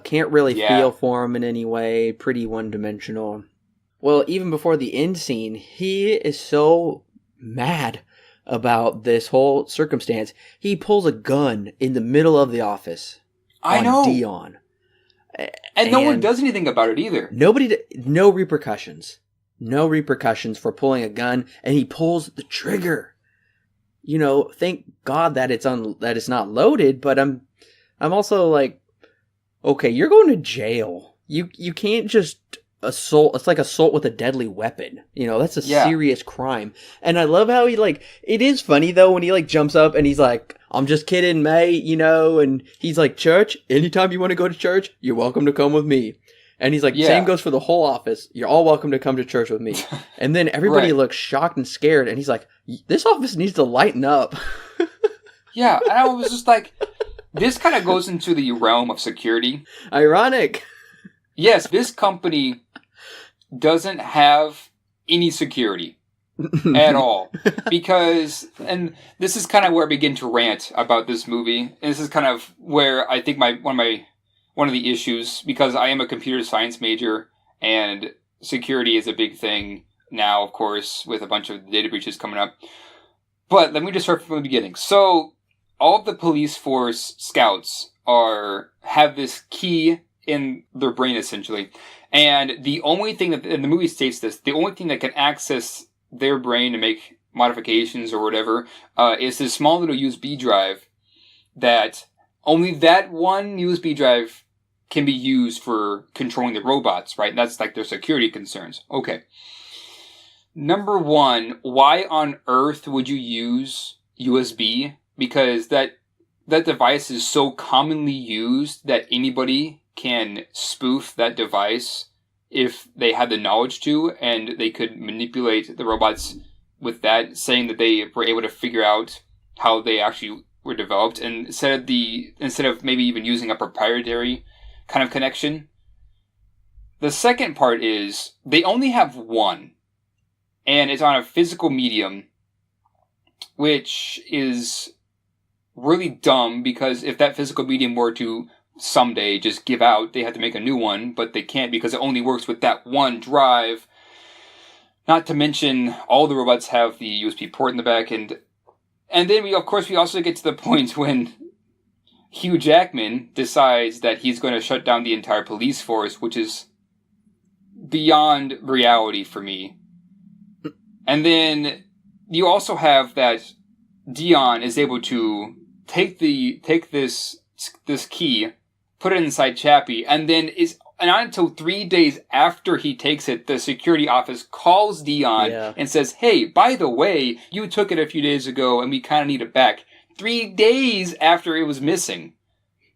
Can't really feel for him in any way, pretty one-dimensional. Well, even before the end scene, he is so mad about this whole circumstance. He pulls a gun in the middle of the office on Dion. And no one does anything about it either. No repercussions. No repercussions for pulling a gun, and he pulls the trigger. Thank God that it's not loaded, but I'm also like, okay, you're going to jail. You can't just assault. It's like assault with a deadly weapon. That's a serious crime. And I love how it is funny though when he jumps up and he's like, I'm just kidding, mate, and he's like, church, anytime you want to go to church, you're welcome to come with me. And he's like, same goes for the whole office. You're all welcome to come to church with me. And then everybody looks shocked and scared, and he's like, this office needs to lighten up. Yeah, and I was just like, this kind of goes into the realm of security. Ironic. Yes, this company doesn't have any security at all. Because, and this is kind of where I begin to rant about this movie. And this is kind of where I think one of the issues, because I am a computer science major and security is a big thing now, of course, with a bunch of data breaches coming up. But let me just start from the beginning. So, all of the police force scouts have this key in their brain, essentially. And the only thing that, and the movie states this, the only thing that can access their brain to make modifications or whatever, is this small little USB drive that only that one USB drive can be used for controlling the robots, right? And that's like their security concerns. Okay. Number one, why on earth would you use USB? Because that device is so commonly used that anybody can spoof that device if they had the knowledge to, and they could manipulate the robots with that, saying that they were able to figure out how they actually were developed, and instead of maybe even using a proprietary kind of connection. The second part is they only have one, and it's on a physical medium, which is really dumb, because if that physical medium were to someday just give out, they have to make a new one, but they can't because it only works with that one drive. Not to mention, all the robots have the USB port in the back, and then we also get to the point when Hugh Jackman decides that he's going to shut down the entire police force, which is beyond reality for me. And then you also have that Dion is able to take this key, put it inside Chappie, and not until 3 days after he takes it, the security office calls Dion and says, "Hey, by the way, you took it a few days ago and we kind of need it back." 3 days after it was missing.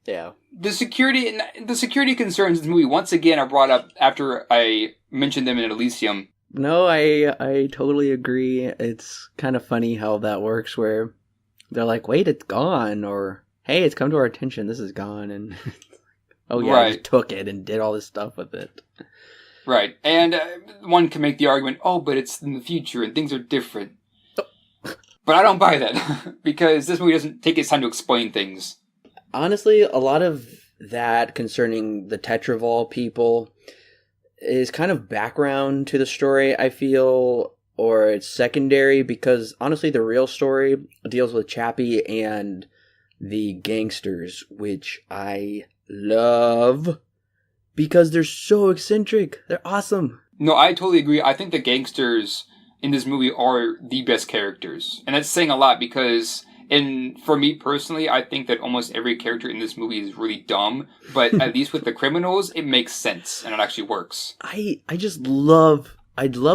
Yeah. The security concerns in this movie once again are brought up after I mentioned them in Elysium. No, I totally agree. It's kind of funny how that works, where they're like, "Wait, it's gone," or "Hey, it's come to our attention, this is gone," and oh yeah, I just took it and did all this stuff with it. Right, and one can make the argument, "Oh, but it's in the future and things are different." But I don't buy that, because this movie doesn't take its time to explain things. Honestly, a lot of that concerning the Tetravol people is kind of background to the story, I feel, or it's secondary, because honestly the real story deals with Chappie and the gangsters, which I love because they're so eccentric. They're awesome. No, I totally agree. I think the gangsters in this movie are the best characters. And that's saying a lot, because for me personally, I think that almost every character in this movie is really dumb, but at least with the criminals, it makes sense and it actually works. I love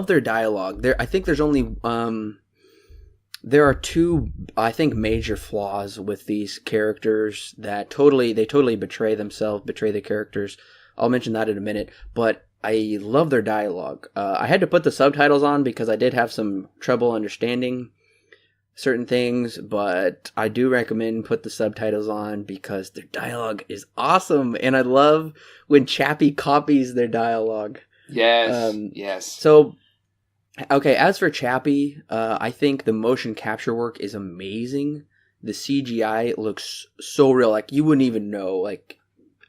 their dialogue. I think there's only there are two, I think, major flaws with these characters that totally betray themselves, betray the characters. I'll mention that in a minute, but I love their dialogue. I had to put the subtitles on because I did have some trouble understanding certain things, but I do recommend put the subtitles on because their dialogue is awesome, and I love when Chappie copies their dialogue. Yes, yes. So, okay, as for Chappie, I think the motion capture work is amazing. The CGI looks so real, like you wouldn't even know, like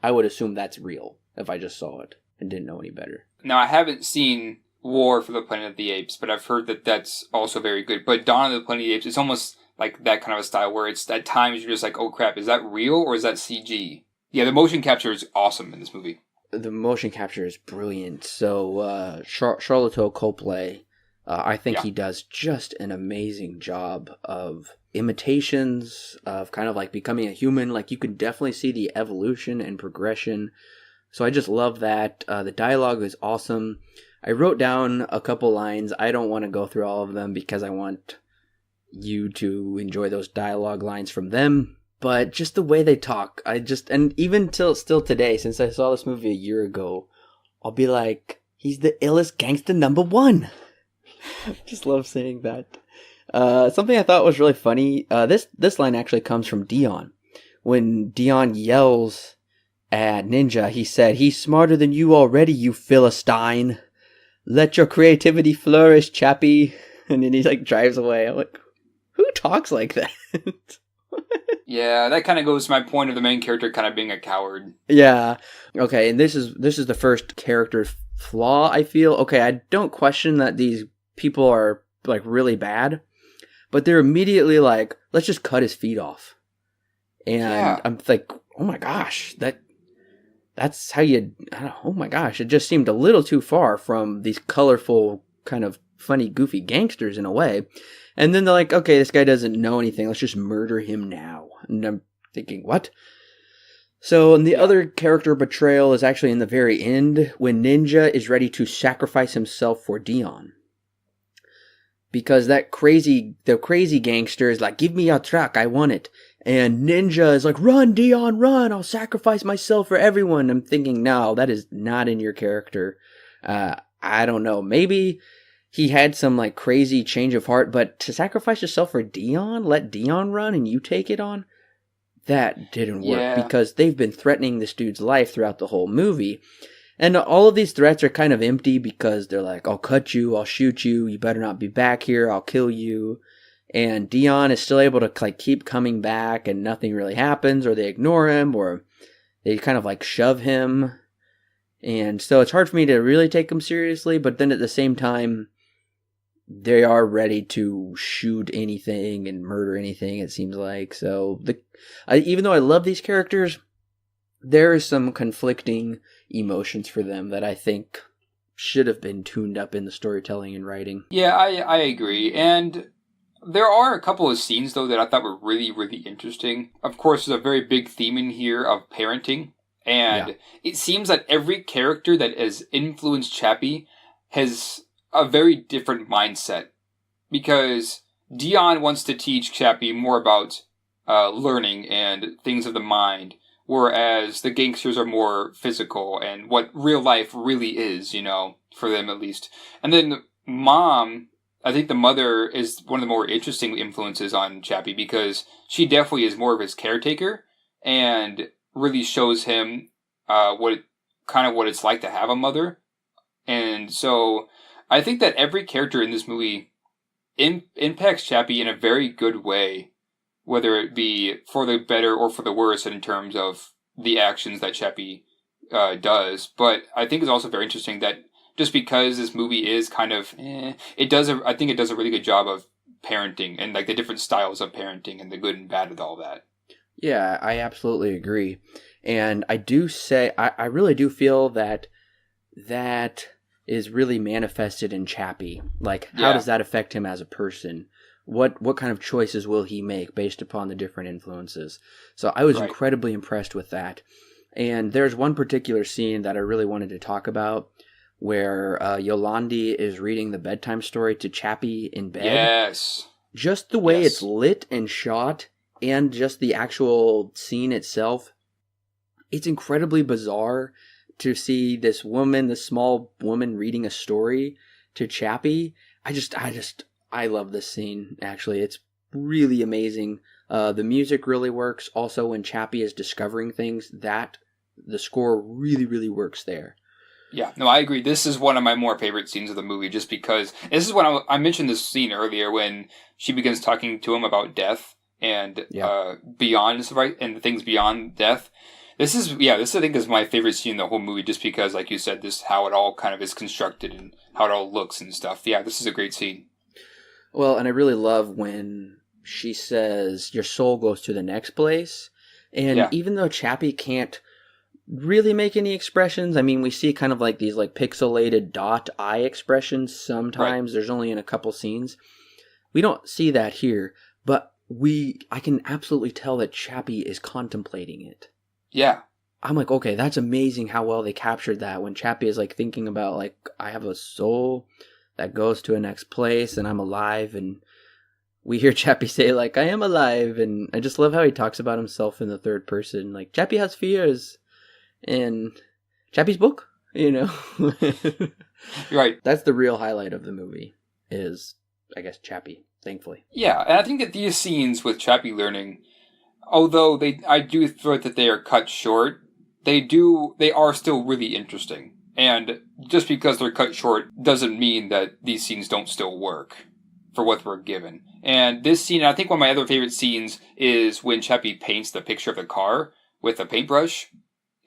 I would assume that's real if I just saw it and didn't know any better. Now, I haven't seen War for the Planet of the Apes, but I've heard that that's also very good. But Dawn of the Planet of the Apes, it's almost like that kind of a style where it's at times you're just like, oh crap, is that real or is that CG? Yeah, the motion capture is awesome in this movie. The motion capture is brilliant. So, Charlotte Copley, I think he does just an amazing job of imitations, of kind of like becoming a human. Like, you can definitely see the evolution and progression. So I just love that. The dialogue is awesome. I wrote down a couple lines. I don't want to go through all of them because I want you to enjoy those dialogue lines from them. But just the way they talk, and even still today, since I saw this movie a year ago, I'll be like, he's the illest gangster number one. Just love saying that. Something I thought was really funny, this line actually comes from Dion. When Dion yells Ninja, he said, "He's smarter than you already, you Philistine. Let your creativity flourish, Chappie." And then he like drives away. I'm like, who talks like that? Yeah, that kind of goes to my point of the main character kind of being a coward. Yeah. Okay, and this is the first character flaw, I feel. Okay, I don't question that these people are like really bad, but they're immediately like, let's just cut his feet off. And I'm like, oh my gosh, that's how you, oh my gosh, it just seemed a little too far from these colorful, kind of funny, goofy gangsters in a way. And then they're like, okay, this guy doesn't know anything, let's just murder him now. And I'm thinking, what? So, and the other character betrayal is actually in the very end, when Ninja is ready to sacrifice himself for Dion. Because the crazy gangster is like, give me your truck, I want it. And Ninja is like, run, Dion, run, I'll sacrifice myself for everyone. I'm thinking, no, that is not in your character. I don't know, maybe he had some like crazy change of heart, but to sacrifice yourself for Dion, let Dion run and you take it on? That didn't work because they've been threatening this dude's life throughout the whole movie. And all of these threats are kind of empty because they're like, I'll cut you, I'll shoot you, you better not be back here, I'll kill you. And Dion is still able to like keep coming back and nothing really happens, or they ignore him, or they kind of like shove him. And so it's hard for me to really take him seriously, but then at the same time, they are ready to shoot anything and murder anything, it seems like. So even though I love these characters, there is some conflicting emotions for them that I think should have been tuned up in the storytelling and writing. Yeah, I agree. And there are a couple of scenes, though, that I thought were really, really interesting. Of course, there's a very big theme in here of parenting. And it seems that every character that has influenced Chappie has a very different mindset. Because Dion wants to teach Chappie more about learning and things of the mind, whereas the gangsters are more physical and what real life really is, for them at least. And then Mom, I think the mother is one of the more interesting influences on Chappie because she definitely is more of his caretaker and really shows him what it's like to have a mother. And so I think that every character in this movie impacts Chappie in a very good way, whether it be for the better or for the worse in terms of the actions that Chappie does. But I think it's also very interesting that just because this movie is kind of, I think it does a really good job of parenting and like the different styles of parenting and the good and bad of all that. Yeah, I absolutely agree. And I do say, I really do feel that is really manifested in Chappie. Like, how does that affect him as a person? What kind of choices will he make based upon the different influences? So I was incredibly impressed with that. And there's one particular scene that I really wanted to talk about where Yolandi is reading the bedtime story to Chappie in bed. Yes. Just the way it's lit and shot and just the actual scene itself, it's incredibly bizarre to see this small woman reading a story to Chappie. I love this scene, actually. It's really amazing. The music really works. Also, when Chappie is discovering things, the score really, really works there. Yeah, no, I agree. This is one of my more favorite scenes of the movie just because this is when I mentioned this scene earlier when she begins talking to him about death and beyond, right, and things beyond death. This I think is my favorite scene in the whole movie just because, like you said, this how it all kind of is constructed and how it all looks and stuff. Yeah, this is a great scene. Well, and I really love when she says, your soul goes to the next place. And even though Chappie can't really make any expressions, I mean, we see kind of like these like pixelated dot eye expressions sometimes. Right. There's only in a couple scenes. We don't see that here, but I can absolutely tell that Chappie is contemplating it. Yeah. I'm like, okay, that's amazing how well they captured that when Chappie is like thinking about like, I have a soul that goes to a next place and I'm alive, and we hear Chappie say like, I am alive, and I just love how he talks about himself in the third person, like Chappie has fears in Chappie's book, Right. That's the real highlight of the movie is, I guess, Chappie, thankfully. Yeah, and I think that these scenes with Chappie learning, although I do feel that they are cut short, they are still really interesting. And just because they're cut short doesn't mean that these scenes don't still work for what we're given. And this scene, I think one of my other favorite scenes is when Chappie paints the picture of the car with a paintbrush.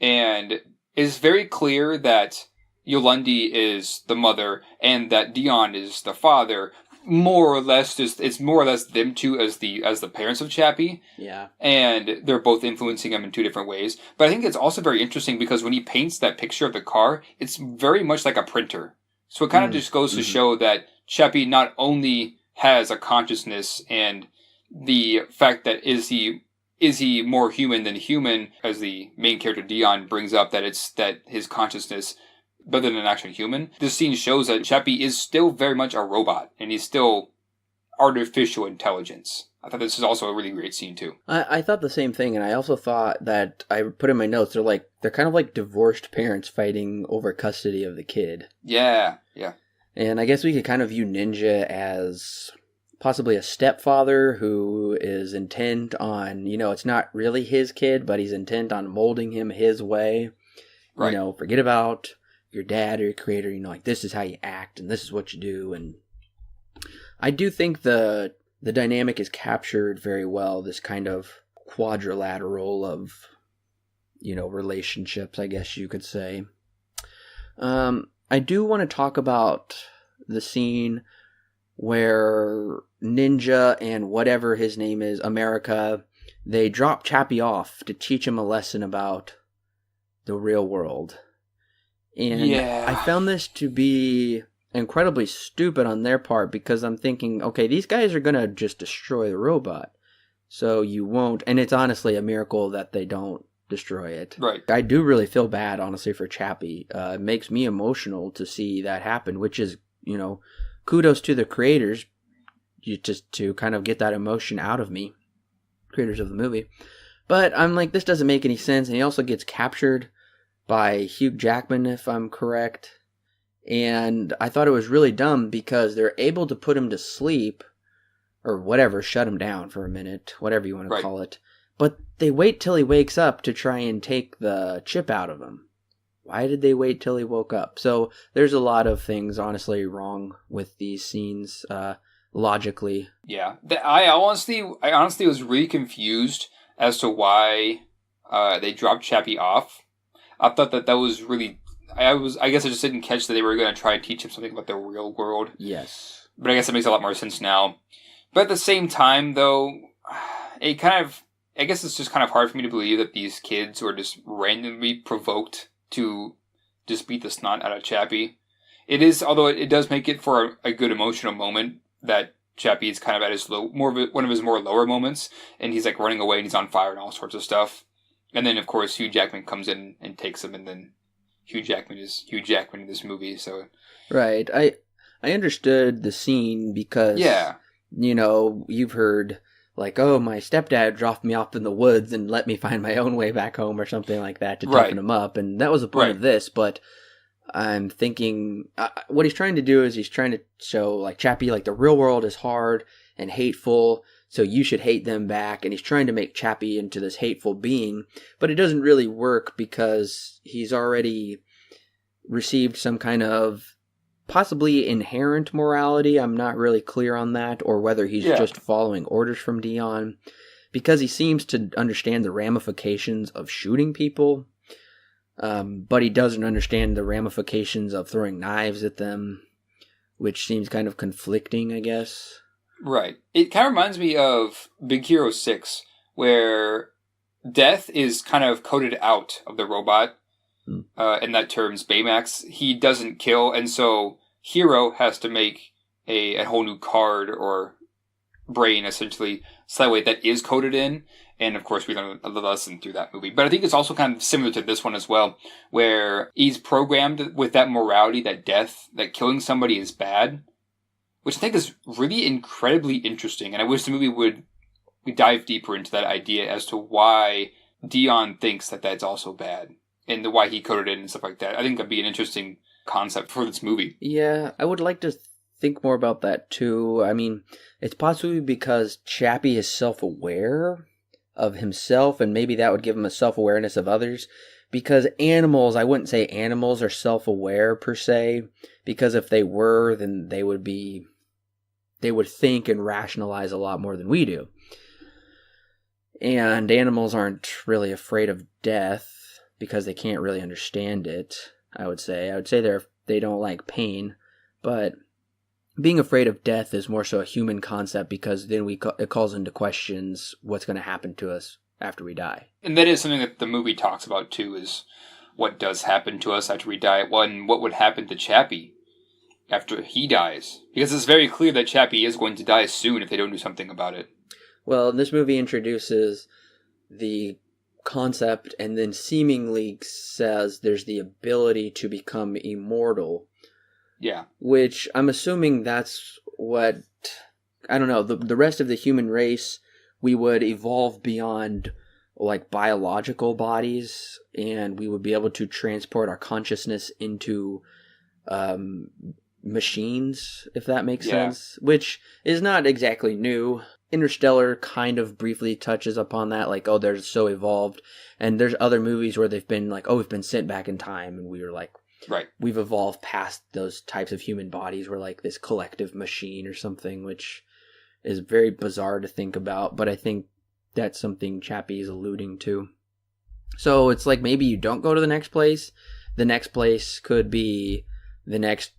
And it's very clear that Yolandi is the mother and that Dion is the father. More or less, it's more or less them two as the parents of Chappie. Yeah. And they're both influencing him in two different ways. But I think it's also very interesting because when he paints that picture of the car, it's very much like a printer. So it kind of just goes to show that Chappie not only has a consciousness and the fact that is he more human than human, as the main character Dion brings up that his consciousness rather than an actual human. This scene shows that Chappie is still very much a robot, and he's still artificial intelligence. I thought this is also a really great scene, too. I thought the same thing, and I also thought that, I put in my notes, they're kind of like divorced parents fighting over custody of the kid. Yeah. And I guess we could kind of view Ninja as possibly a stepfather who is intent on, it's not really his kid, but he's intent on molding him his way. Right. Forget about your dad or your creator, this is how you act and this is what you do. And I do think the dynamic is captured very well, this kind of quadrilateral of, relationships, I guess you could say. I do want to talk about the scene where Ninja and whatever his name is, America, they drop Chappie off to teach him a lesson about the real world. And yeah. I found this to be incredibly stupid on their part because I'm thinking, okay, these guys are going to just destroy the robot. So you won't. And it's honestly a miracle that they don't destroy it. Right. I do really feel bad, honestly, for Chappie. It makes me emotional to see that happen, which is, kudos to the creators just to kind of get that emotion out of me, creators of the movie. But I'm like, this doesn't make any sense. And he also gets captured by Hugh Jackman, if I'm correct. And I thought it was really dumb because they're able to put him to sleep or whatever, shut him down for a minute, whatever you want to call it. But they wait till he wakes up to try and take the chip out of him. Why did they wait till he woke up? So there's a lot of things, honestly, wrong with these scenes, logically. Yeah. I honestly was really confused as to why they dropped Chappie off. I thought that was really... I guess I just didn't catch that they were going to try and teach him something about the real world. Yes. But I guess it makes a lot more sense now. But at the same time, though, it kind of... I guess it's just kind of hard for me to believe that these kids were just randomly provoked to just beat the snot out of Chappie. It is, although it does make it for a good emotional moment that Chappie is kind of at his one of his more lower moments, and he's like running away and he's on fire and all sorts of stuff. And then, of course, Hugh Jackman comes in and takes him, and then Hugh Jackman is Hugh Jackman in this movie. So right, I understood the scene because you've heard like, oh, my stepdad dropped me off in the woods and let me find my own way back home or something like that to toughen him up, and that was the point of this. But I'm thinking what he's trying to do is he's trying to show like Chappie, like the real world is hard and hateful, so you should hate them back. And he's trying to make Chappie into this hateful being, but it doesn't really work because he's already received some kind of possibly inherent morality. I'm not really clear on that, or whether he's just following orders from Dion, because he seems to understand the ramifications of shooting people, but he doesn't understand the ramifications of throwing knives at them, which seems kind of conflicting, I guess. Right. It kind of reminds me of Big Hero 6, where death is kind of coded out of the robot. In that terms, Baymax, he doesn't kill, and so Hero has to make a whole new card or brain, essentially, slightly that is coded in, and of course we learn a lesson through that movie. But I think it's also kind of similar to this one as well, where he's programmed with that morality that killing somebody is bad, which I think is really incredibly interesting, and I wish the movie would dive deeper into that idea as to why Dion thinks that that's also bad. And why he coded it and stuff like that. I think that'd be an interesting concept for this movie. Yeah, I would like to think more about that too. I mean, it's possibly because Chappie is self-aware of himself, and maybe that would give him a self-awareness of others. because animals, I wouldn't say animals are self-aware per se, because if they were, then they would think and rationalize a lot more than we do. And animals aren't really afraid of death because they can't really understand it, I would say. They don't like pain, but being afraid of death is more so a human concept, because then it calls into questions what's going to happen to us after we die. And that is something that the movie talks about too, is what does happen to us after we die. What would happen to Chappie after he dies? Because it's very clear that Chappie is going to die soon if they don't do something about it. Well, this movie introduces the concept and then seemingly says there's the ability to become immortal. Yeah. Which I'm assuming that's what, I don't know, the rest of the human race, we would evolve beyond like biological bodies, and we would be able to transport our consciousness into machines, if that makes sense, which is not exactly new. Interstellar kind of briefly touches upon that, like, oh, they're so evolved, and there's other movies where they've been like, oh, we've been sent back in time, and we were like, right, we've evolved past those types of human bodies. We're like this collective machine or something, which is very bizarre to think about, but I think that's something Chappie is alluding to. So it's like, maybe you don't go to the next place. The next place could be the next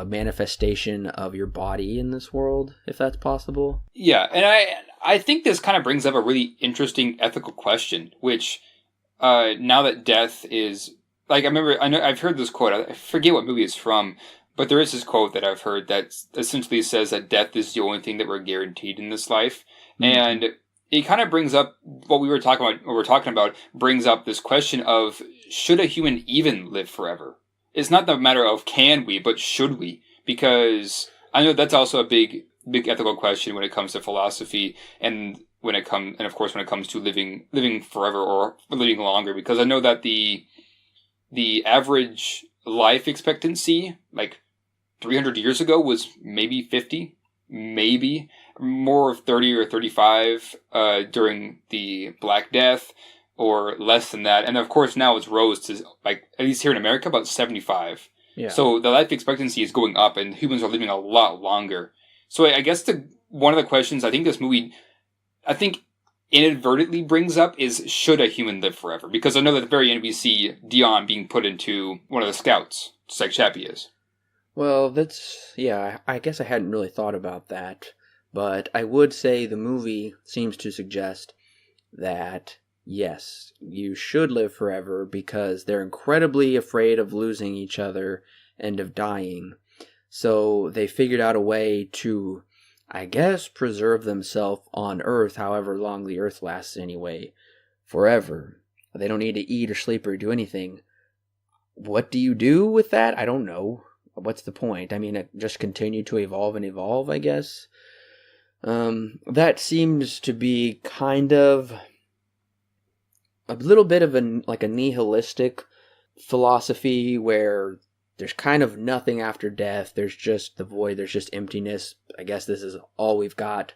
manifestation of your body in this world, if that's possible. Yeah, and I think this kind of brings up a really interesting ethical question, which now that death is, like, I've heard this quote, I forget what movie it's from, but there is this quote that I've heard that essentially says that death is the only thing that we're guaranteed in this life. Mm-hmm. And it kind of brings up what we're talking about, brings up this question of, should a human even live forever? It's not the matter of can we, but should we? Because I know that's also a big ethical question when it comes to philosophy, and of course when it comes to living forever or living longer. Because I know that the average life expectancy, like 300 years ago, was maybe 50, maybe more of 30 or 35 during the Black Death, or less than that. And of course now it's rose to, like, at least here in America, about 75. Yeah. So the life expectancy is going up, and humans are living a lot longer. So I guess one of the questions I think this movie, inadvertently brings up is, should a human live forever? Because I know that at the very end we see Dion being put into one of the scouts, just like Chappie is. Well, I guess I hadn't really thought about that. But I would say the movie seems to suggest that, yes, you should live forever, because they're incredibly afraid of losing each other and of dying. So they figured out a way to, I guess, preserve themselves on Earth, however long the Earth lasts anyway, forever. They don't need to eat or sleep or do anything. What do you do with that? I don't know. What's the point? I mean, just continue to evolve and evolve, I guess. That seems to be kind of a little bit of a nihilistic philosophy, where there's kind of nothing after death. There's just the void. There's just emptiness. I guess this is all we've got.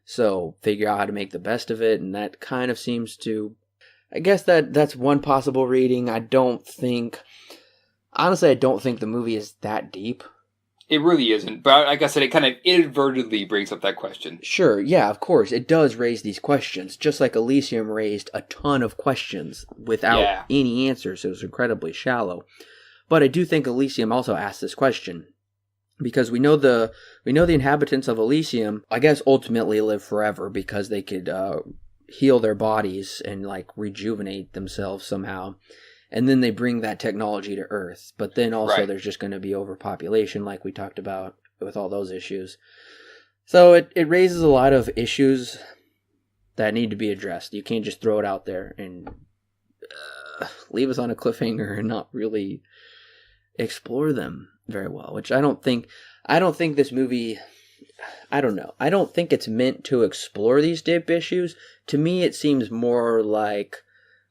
So figure out how to make the best of it. And that kind of seems to, I guess that's one possible reading. Honestly, I don't think the movie is that deep. It really isn't. But like I said, it kind of inadvertently brings up that question. Sure, yeah, of course. It does raise these questions, just like Elysium raised a ton of questions without any answers. It was incredibly shallow. But I do think Elysium also asked this question, because we know the inhabitants of Elysium, I guess, ultimately live forever because they could heal their bodies and like rejuvenate themselves somehow. And then they bring that technology to Earth. But then also there's just going to be overpopulation, like we talked about with all those issues. So it raises a lot of issues that need to be addressed. You can't just throw it out there and leave us on a cliffhanger and not really explore them very well. Which I don't think this movie, I don't know. I don't think it's meant to explore these deep issues. To me, it seems more like,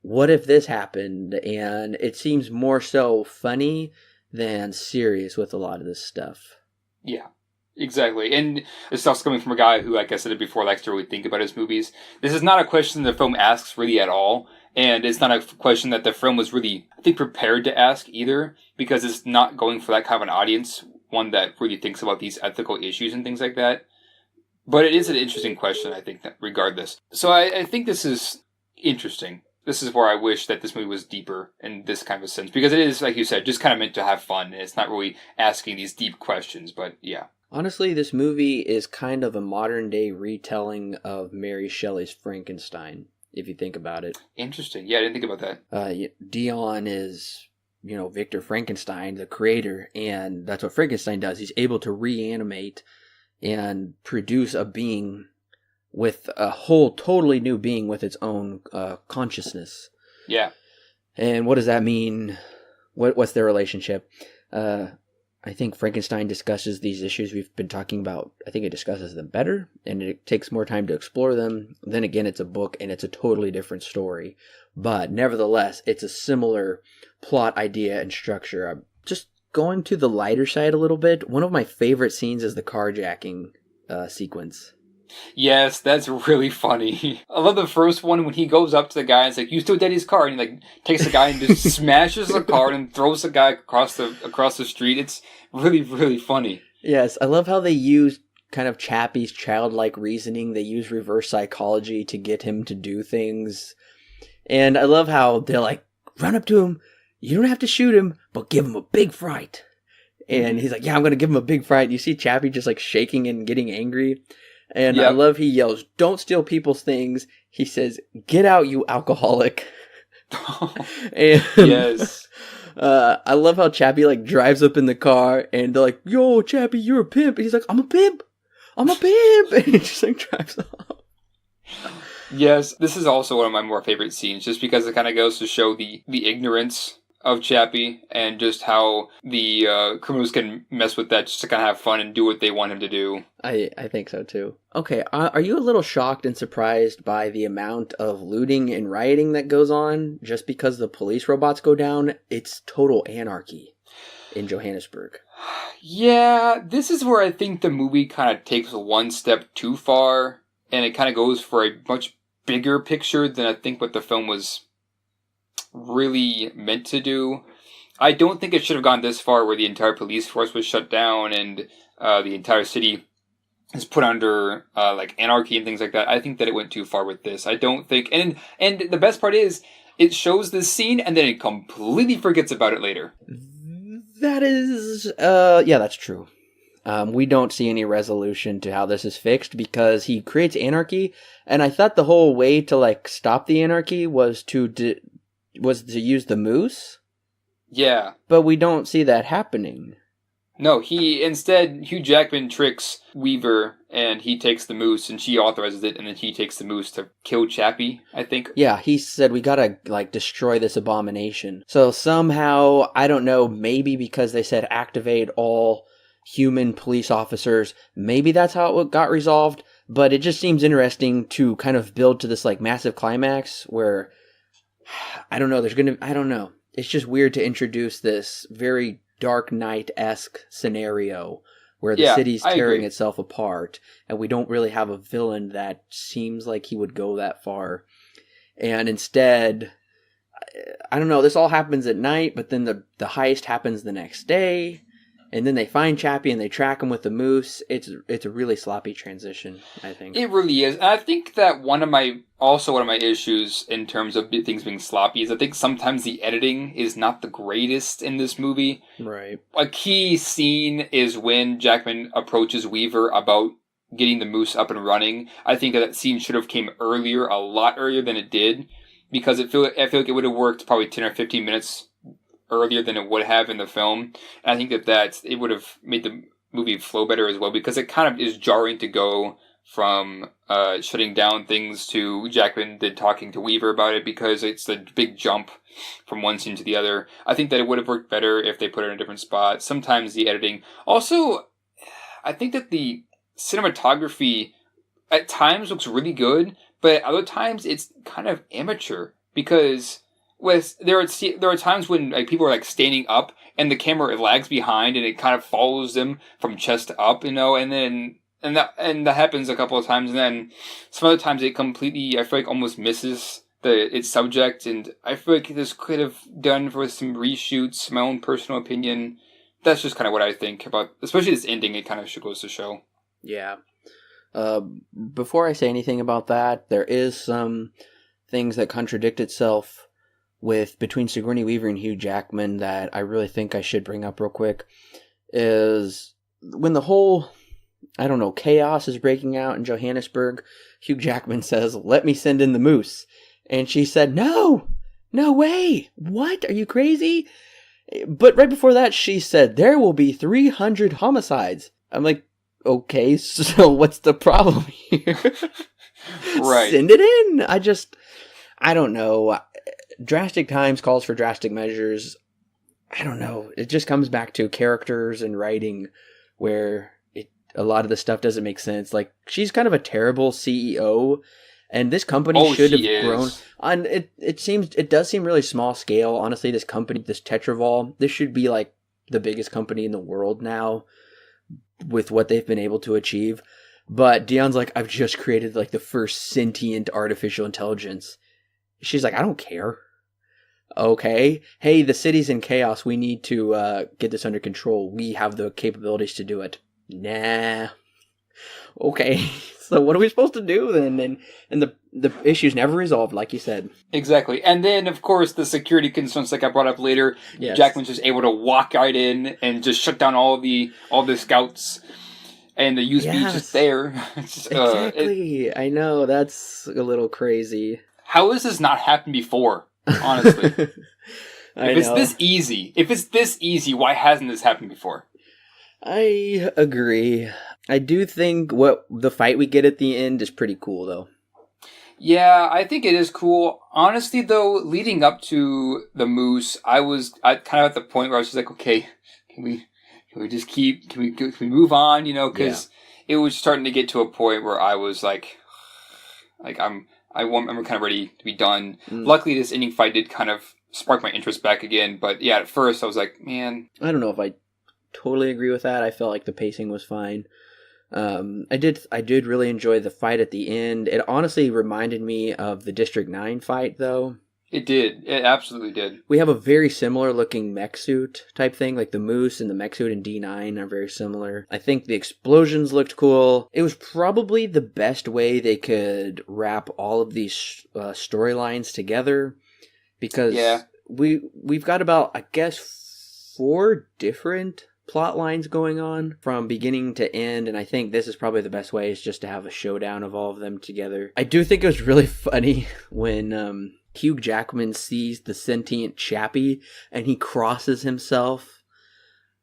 what if this happened? And it seems more so funny than serious with a lot of this stuff. Yeah, exactly. And this stuff's coming from a guy who, like I said before, likes to really think about his movies. This is not a question the film asks really at all. And it's not a question that the film was really, I think, prepared to ask either, because it's not going for that kind of an audience, one that really thinks about these ethical issues and things like that. But it is an interesting question, I think, that regardless. So I think this is interesting. This is where I wish that this movie was deeper in this kind of a sense. Because it is, like you said, just kind of meant to have fun. And it's not really asking these deep questions, but yeah. Honestly, this movie is kind of a modern-day retelling of Mary Shelley's Frankenstein, if you think about it. Interesting. Yeah, I didn't think about that. Dion is, Victor Frankenstein, the creator, and that's what Frankenstein does. He's able to reanimate and produce a being with a whole totally new being with its own consciousness. Yeah. And what does that mean? What's their relationship? I think Frankenstein discusses these issues we've been talking about. I think it discusses them better, and it takes more time to explore them. Then again, it's a book, and it's a totally different story. But nevertheless, it's a similar plot idea and structure. Just going to the lighter side a little bit, one of my favorite scenes is the carjacking sequence. Yes, that's really funny. I love the first one when he goes up to the guy and is like, "You stole Daddy's car," and he like takes the guy and just smashes the car and throws the guy across the street. It's really, really funny. Yes, I love how they use kind of Chappie's childlike reasoning. They use reverse psychology to get him to do things. And I love how they're like, run up to him, you don't have to shoot him, but give him a big fright. And he's like, yeah, I'm going to give him a big fright. You see Chappie just like shaking and getting angry. And I love he yells, don't steal people's things. He says, get out, you alcoholic. And yes. I love how Chappie like drives up in the car and they're like, yo, Chappie, you're a pimp. And he's like, I'm a pimp. And he just like drives off. Yes, this is also one of my more favorite scenes, just because it kind of goes to show the ignorance of Chappie and just how the criminals can mess with that just to kind of have fun and do what they want him to do. I think so too. Okay, are you a little shocked and surprised by the amount of looting and rioting that goes on just because the police robots go down? It's total anarchy in Johannesburg. Yeah, this is where I think the movie kind of takes one step too far, and it kind of goes for a much bigger picture than I think what the film was really meant to do. I don't think it should have gone this far where the entire police force was shut down and the entire city is put under like anarchy and things like that. I think that it went too far with this. I don't think, and the best part is it shows this scene and then it completely forgets about it later. That is, yeah, that's true. We don't see any resolution to how this is fixed because he creates anarchy, and I thought the whole way to like stop the anarchy was to use the moose. Yeah, but we don't see that happening. No, instead Hugh Jackman tricks Weaver, and he takes the moose, and she authorizes it, and then he takes the moose to kill Chappie, I think. Yeah, he said we gotta like destroy this abomination. So somehow, I don't know, maybe because they said activate all human police officers, maybe that's how it got resolved, but it just seems interesting to kind of build to this like massive climax where I don't know, it's just weird to introduce this very Dark Knight-esque scenario where the city's tearing itself apart and we don't really have a villain that seems like he would go that far. And instead, I don't know, this all happens at night, but then the heist happens the next day. And then they find Chappie and they track him with the moose. It's a really sloppy transition, I think. It really is. And I think that one of my issues in terms of things being sloppy is I think sometimes the editing is not the greatest in this movie. Right. A key scene is when Jackman approaches Weaver about getting the moose up and running. I think that scene should have came earlier, a lot earlier than it did, because I feel like it would have worked probably 10 or 15 minutes earlier than it would have in the film. And I think that it would have made the movie flow better as well, because it kind of is jarring to go from shutting down things to Jackman then talking to Weaver about it, because it's a big jump from one scene to the other. I think that it would have worked better if they put it in a different spot. Sometimes the editing. Also, I think that the cinematography at times looks really good, but other times it's kind of amateur, because there are times when like people are like standing up and the camera lags behind and it kind of follows them from chest up, and that happens a couple of times, and then some other times it completely, I feel like, almost misses its subject, and I feel like this could have done with some reshoots. My own personal opinion. That's just kind of what I think about, especially this ending. It kind of goes to show. Yeah. Before I say anything about that, there is some things that contradict itself between Sigourney Weaver and Hugh Jackman that I really think I should bring up real quick. Is when the whole, I don't know, chaos is breaking out in Johannesburg, Hugh Jackman says, "Let me send in the moose." And she said, "No way. What? Are you crazy?" But right before that, she said, "There will be 300 homicides." I'm like, okay, so what's the problem here? Right. Send it in. I don't know. Drastic times calls for drastic measures. I don't know. It just comes back to characters and writing where a lot of the stuff doesn't make sense. Like, she's kind of a terrible CEO, and this company should have grown. And it does seem really small scale. Honestly, this company, this Tetravol, this should be like the biggest company in the world now with what they've been able to achieve. But Dion's like, "I've just created like the first sentient artificial intelligence." She's like, "I don't care." Okay. "Hey, the city's in chaos. We need to get this under control. We have the capabilities to do it." Nah. Okay. So what are we supposed to do then? And the issue's never resolved, like you said. Exactly. And then, of course, the security concerns like I brought up later. Yes. Jackman's just able to walk right in and just shut down all the scouts. And the USB is just there. It's just, exactly. I know. That's a little crazy. How has this not happened before, honestly? If it's this easy, why hasn't this happened before? I agree. I do think the fight we get at the end is pretty cool, though. Yeah, I think it is cool. Honestly, though, leading up to the moose, I was kind of at the point where I was just like, okay, can we move on? You know, because it was starting to get to a point where I was like I'm kind of ready to be done. Luckily, this ending fight did kind of spark my interest back again. But yeah, at first I was like, man, I don't know if I totally agree with that. I felt like the pacing was fine. I did really enjoy the fight at the end. It honestly reminded me of the District 9 fight, though. It did. It absolutely did. We have a very similar looking mech suit type thing. Like the Moose and the mech suit in D9 are very similar. I think the explosions looked cool. It was probably the best way they could wrap all of these storylines together. Because we've got about, I guess, 4 different plot lines going on from beginning to end, and I think this is probably the best way, is just to have a showdown of all of them together. I do think it was really funny when Hugh Jackman sees the sentient Chappie and he crosses himself.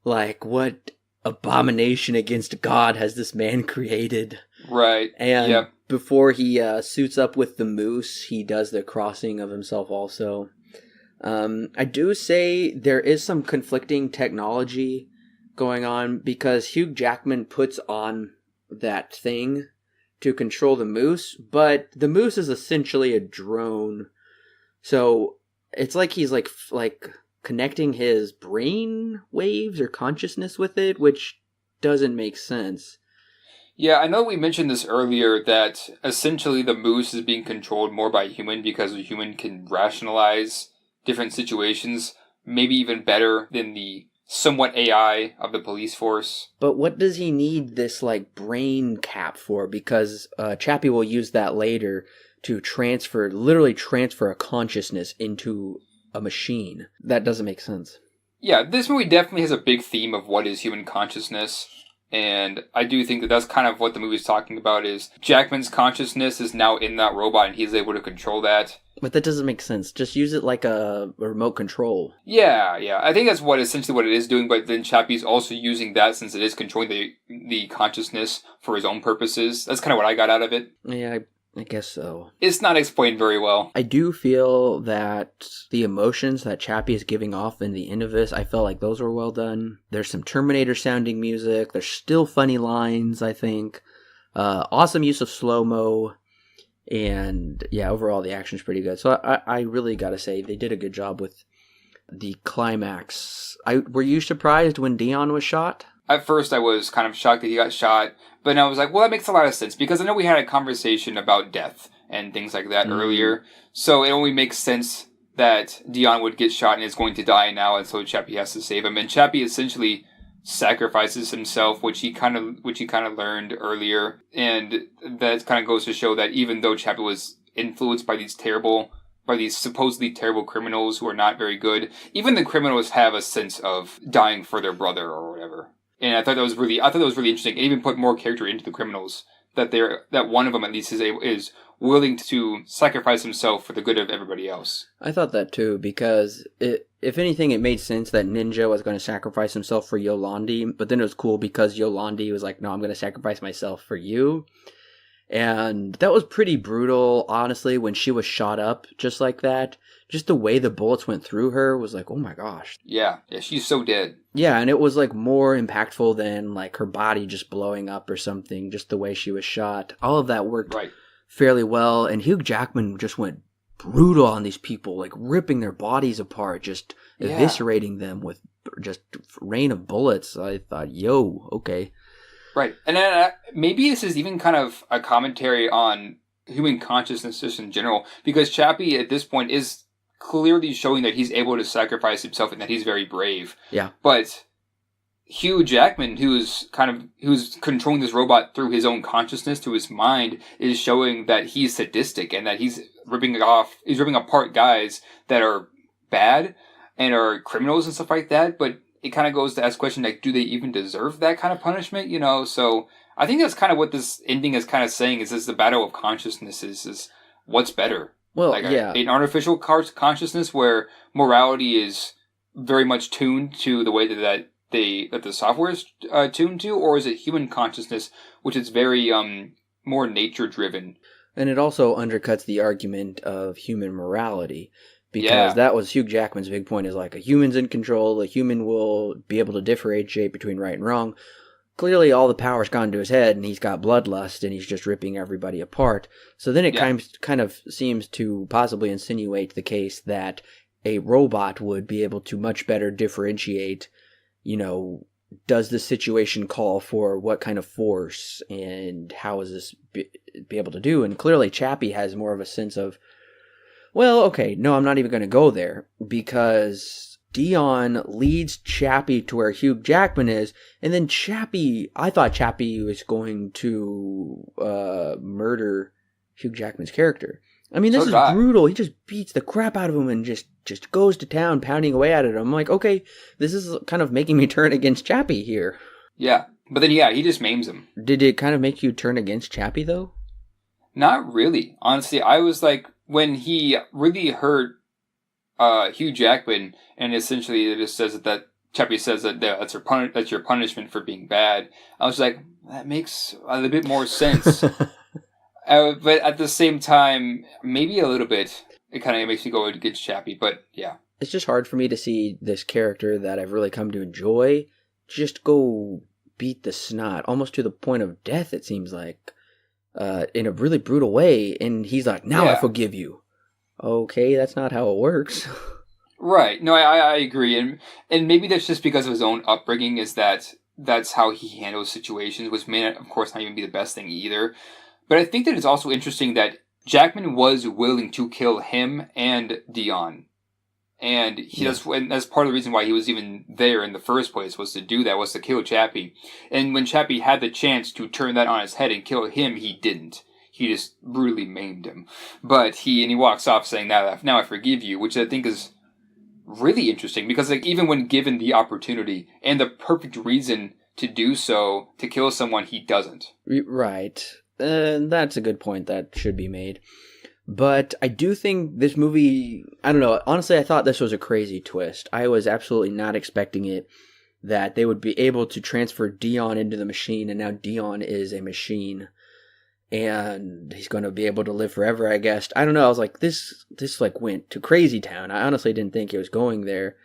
Like, what abomination against God has this man created? Right. And before he suits up with the moose, he does the crossing of himself also. I do say there is some conflicting technology going on, because Hugh Jackman puts on that thing to control the moose, but the moose is essentially a drone. So it's like he's like connecting his brain waves or consciousness with it, which doesn't make sense. Yeah, I know we mentioned this earlier, that essentially the moose is being controlled more by a human because a human can rationalize different situations, maybe even better than the somewhat AI of the police force. But what does he need this like brain cap for? Because Chappie will use that later to literally transfer a consciousness into a machine. That doesn't make sense. Yeah, this movie definitely has a big theme of what is human consciousness. And I do think that that's kind of what the movie's talking about, is Jackman's consciousness is now in that robot and he's able to control that. But that doesn't make sense. Just use it like a remote control. Yeah. I think that's essentially what it is doing, but then Chappie's also using that, since it is controlling the consciousness for his own purposes. That's kind of what I got out of it. Yeah, I guess so. It's not explained very well. I do feel that the emotions that Chappie is giving off in the end of this, I felt like those were well done. There's some Terminator-sounding music. There's still funny lines, I think. Awesome use of slow-mo. And yeah, overall the action's pretty good. So I really gotta say, they did a good job with the climax. Were you surprised when Dion was shot? At first I was kind of shocked that he got shot, but then I was like, well, that makes a lot of sense, because I know we had a conversation about death, and things like that earlier. So it only makes sense that Dion would get shot and is going to die now, and so Chappie has to save him. And Chappie essentially sacrifices himself, which he kind of learned earlier, and that kind of goes to show that even though Chappie was influenced by these supposedly terrible criminals who are not very good, even the criminals have a sense of dying for their brother or whatever. And I thought that was really interesting. It even put more character into the criminals, that one of them at least is willing to sacrifice himself for the good of everybody else. I thought that too, because if anything, it made sense that Ninja was going to sacrifice himself for Yolandi, but then it was cool because Yolandi was like, no, I'm going to sacrifice myself for you. And that was pretty brutal, honestly, when she was shot up just like that. Just the way the bullets went through her was like, oh my gosh. Yeah, she's so dead. Yeah, and it was like more impactful than like her body just blowing up or something, just the way she was shot. All of that worked fairly well, and Hugh Jackman just went brutal on these people, like ripping their bodies apart, just eviscerating them with just rain of bullets. I thought, yo, okay. Right, and then maybe this is even kind of a commentary on human consciousness just in general, because Chappie at this point is clearly showing that he's able to sacrifice himself and that he's very brave. Yeah. But Hugh Jackman, who's controlling this robot through his own consciousness, through his mind, is showing that he's sadistic and that he's ripping apart guys that are bad and are criminals and stuff like that. But it kind of goes to ask the question, like, do they even deserve that kind of punishment? You know, so I think that's kind of what this ending is kind of saying, is this the battle of consciousness is what's better. Well, like an artificial consciousness where morality is very much tuned to the way that the software is tuned to, or is it human consciousness, which is very more nature driven? And it also undercuts the argument of human morality, because that was Hugh Jackman's big point, is like a human's in control, a human will be able to differentiate between right and wrong. Clearly all the power's gone to his head and he's got bloodlust and he's just ripping everybody apart. So then it kind of seems to possibly insinuate the case that a robot would be able to much better differentiate, you know, does this situation call for what kind of force and how is this be able to do? And clearly Chappie has more of a sense of, well, okay, no, I'm not even going to go there, because Dion leads Chappie to where Hugh Jackman is, and then I thought Chappie was going to murder Hugh Jackman's character. I mean, this is brutal. He just beats the crap out of him and just goes to town, pounding away at it. I'm like, okay, this is kind of making me turn against Chappie here. Yeah, but then, he just maims him. Did it kind of make you turn against Chappie, though? Not really. Honestly, I was like, when he really hurt Hugh Jackman, and essentially it just says that Chappie says that that's your punishment for being bad. I was like, that makes a little bit more sense. But at the same time, maybe a little bit, it kind of makes me go against Chappie, but yeah. It's just hard for me to see this character that I've really come to enjoy just go beat the snot, almost to the point of death, it seems like, in a really brutal way, and he's like, now I forgive you. Okay, that's not how it works. Right. No, I agree. And maybe that's just because of his own upbringing, is that's how he handles situations, which may, of course, not even be the best thing either. But I think that it's also interesting that Jackman was willing to kill him and Dion. And that's part of the reason why he was even there in the first place, was to do that, was to kill Chappie. And when Chappie had the chance to turn that on his head and kill him, he didn't. He just brutally maimed him. But he walks off saying, now I forgive you, which I think is really interesting, because like, even when given the opportunity and the perfect reason to do so, to kill someone, he doesn't. Right. That's a good point that should be made. But I do think this movie, I don't know, honestly, I thought this was a crazy twist. I was absolutely not expecting it, that they would be able to transfer Dion into the machine, and now Dion is a machine. And he's going to be able to live forever, I guess. I don't know. I was like, this like went to crazy town. I honestly didn't think it was going there.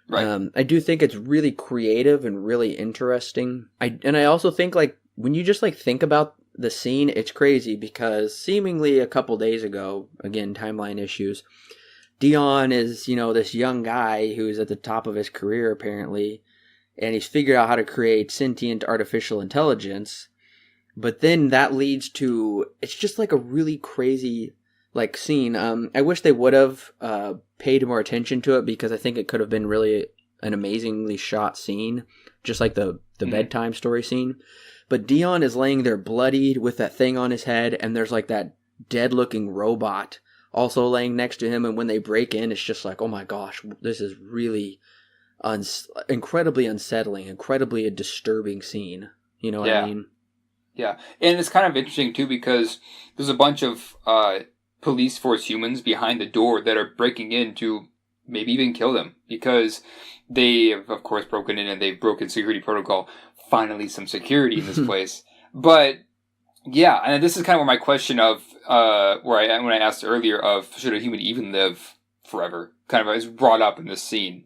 Right. I do think it's really creative and really interesting. I also think, like, when you just like think about the scene, it's crazy, because seemingly a couple days ago, again, timeline issues, Dion is, this young guy who's at the top of his career apparently, and he's figured out how to create sentient artificial intelligence. But then that leads to, it's just like a really crazy like scene. I wish they would have paid more attention to it, because I think it could have been really an amazingly shot scene, just like the bedtime story scene. But Dion is laying there bloodied with that thing on his head, and there's like that dead looking robot also laying next to him. And when they break in, it's just like, oh my gosh, this is really incredibly unsettling, incredibly a disturbing scene. You know what I mean? Yeah, and it's kind of interesting too, because there's a bunch of police force humans behind the door that are breaking in to maybe even kill them, because they have, of course, broken in and they've broken security protocol. Finally, some security in this place. But yeah, and this is kind of where my question of when I asked earlier of should a human even live forever kind of is brought up in this scene.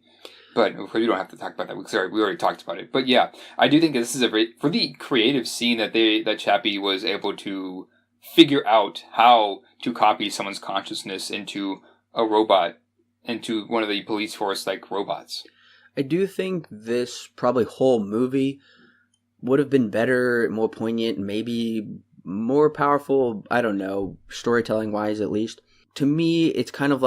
But we don't have to talk about that. We already talked about it. But yeah, I do think that this is a really creative scene that Chappie was able to figure out how to copy someone's consciousness into a robot, into one of the police force like robots. I do think this probably whole movie would have been better, more poignant, maybe more powerful. I don't know, storytelling wise at least. To me, this is kind of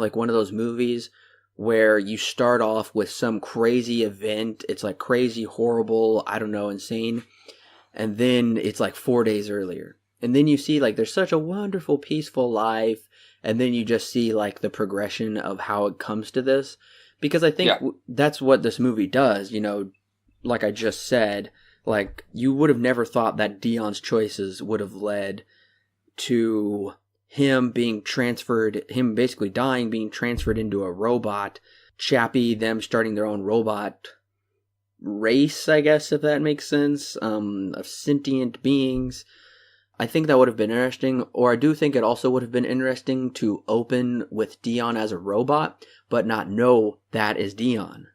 like one of those movies where you start off with some crazy event. It's like crazy, horrible, I don't know, insane. And then it's like 4 days earlier. And then you see like there's such a wonderful, peaceful life. And then you just see like the progression of how it comes to this. Because I think that's what this movie does, you know, like I just said. Like, you would have never thought that Dion's choices would have led to him being transferred, him basically dying, being transferred into a robot, Chappie, them starting their own robot race, I guess, if that makes sense, of sentient beings. I think that would have been interesting, or I do think it also would have been interesting to open with Dion as a robot, but not know that is Dion.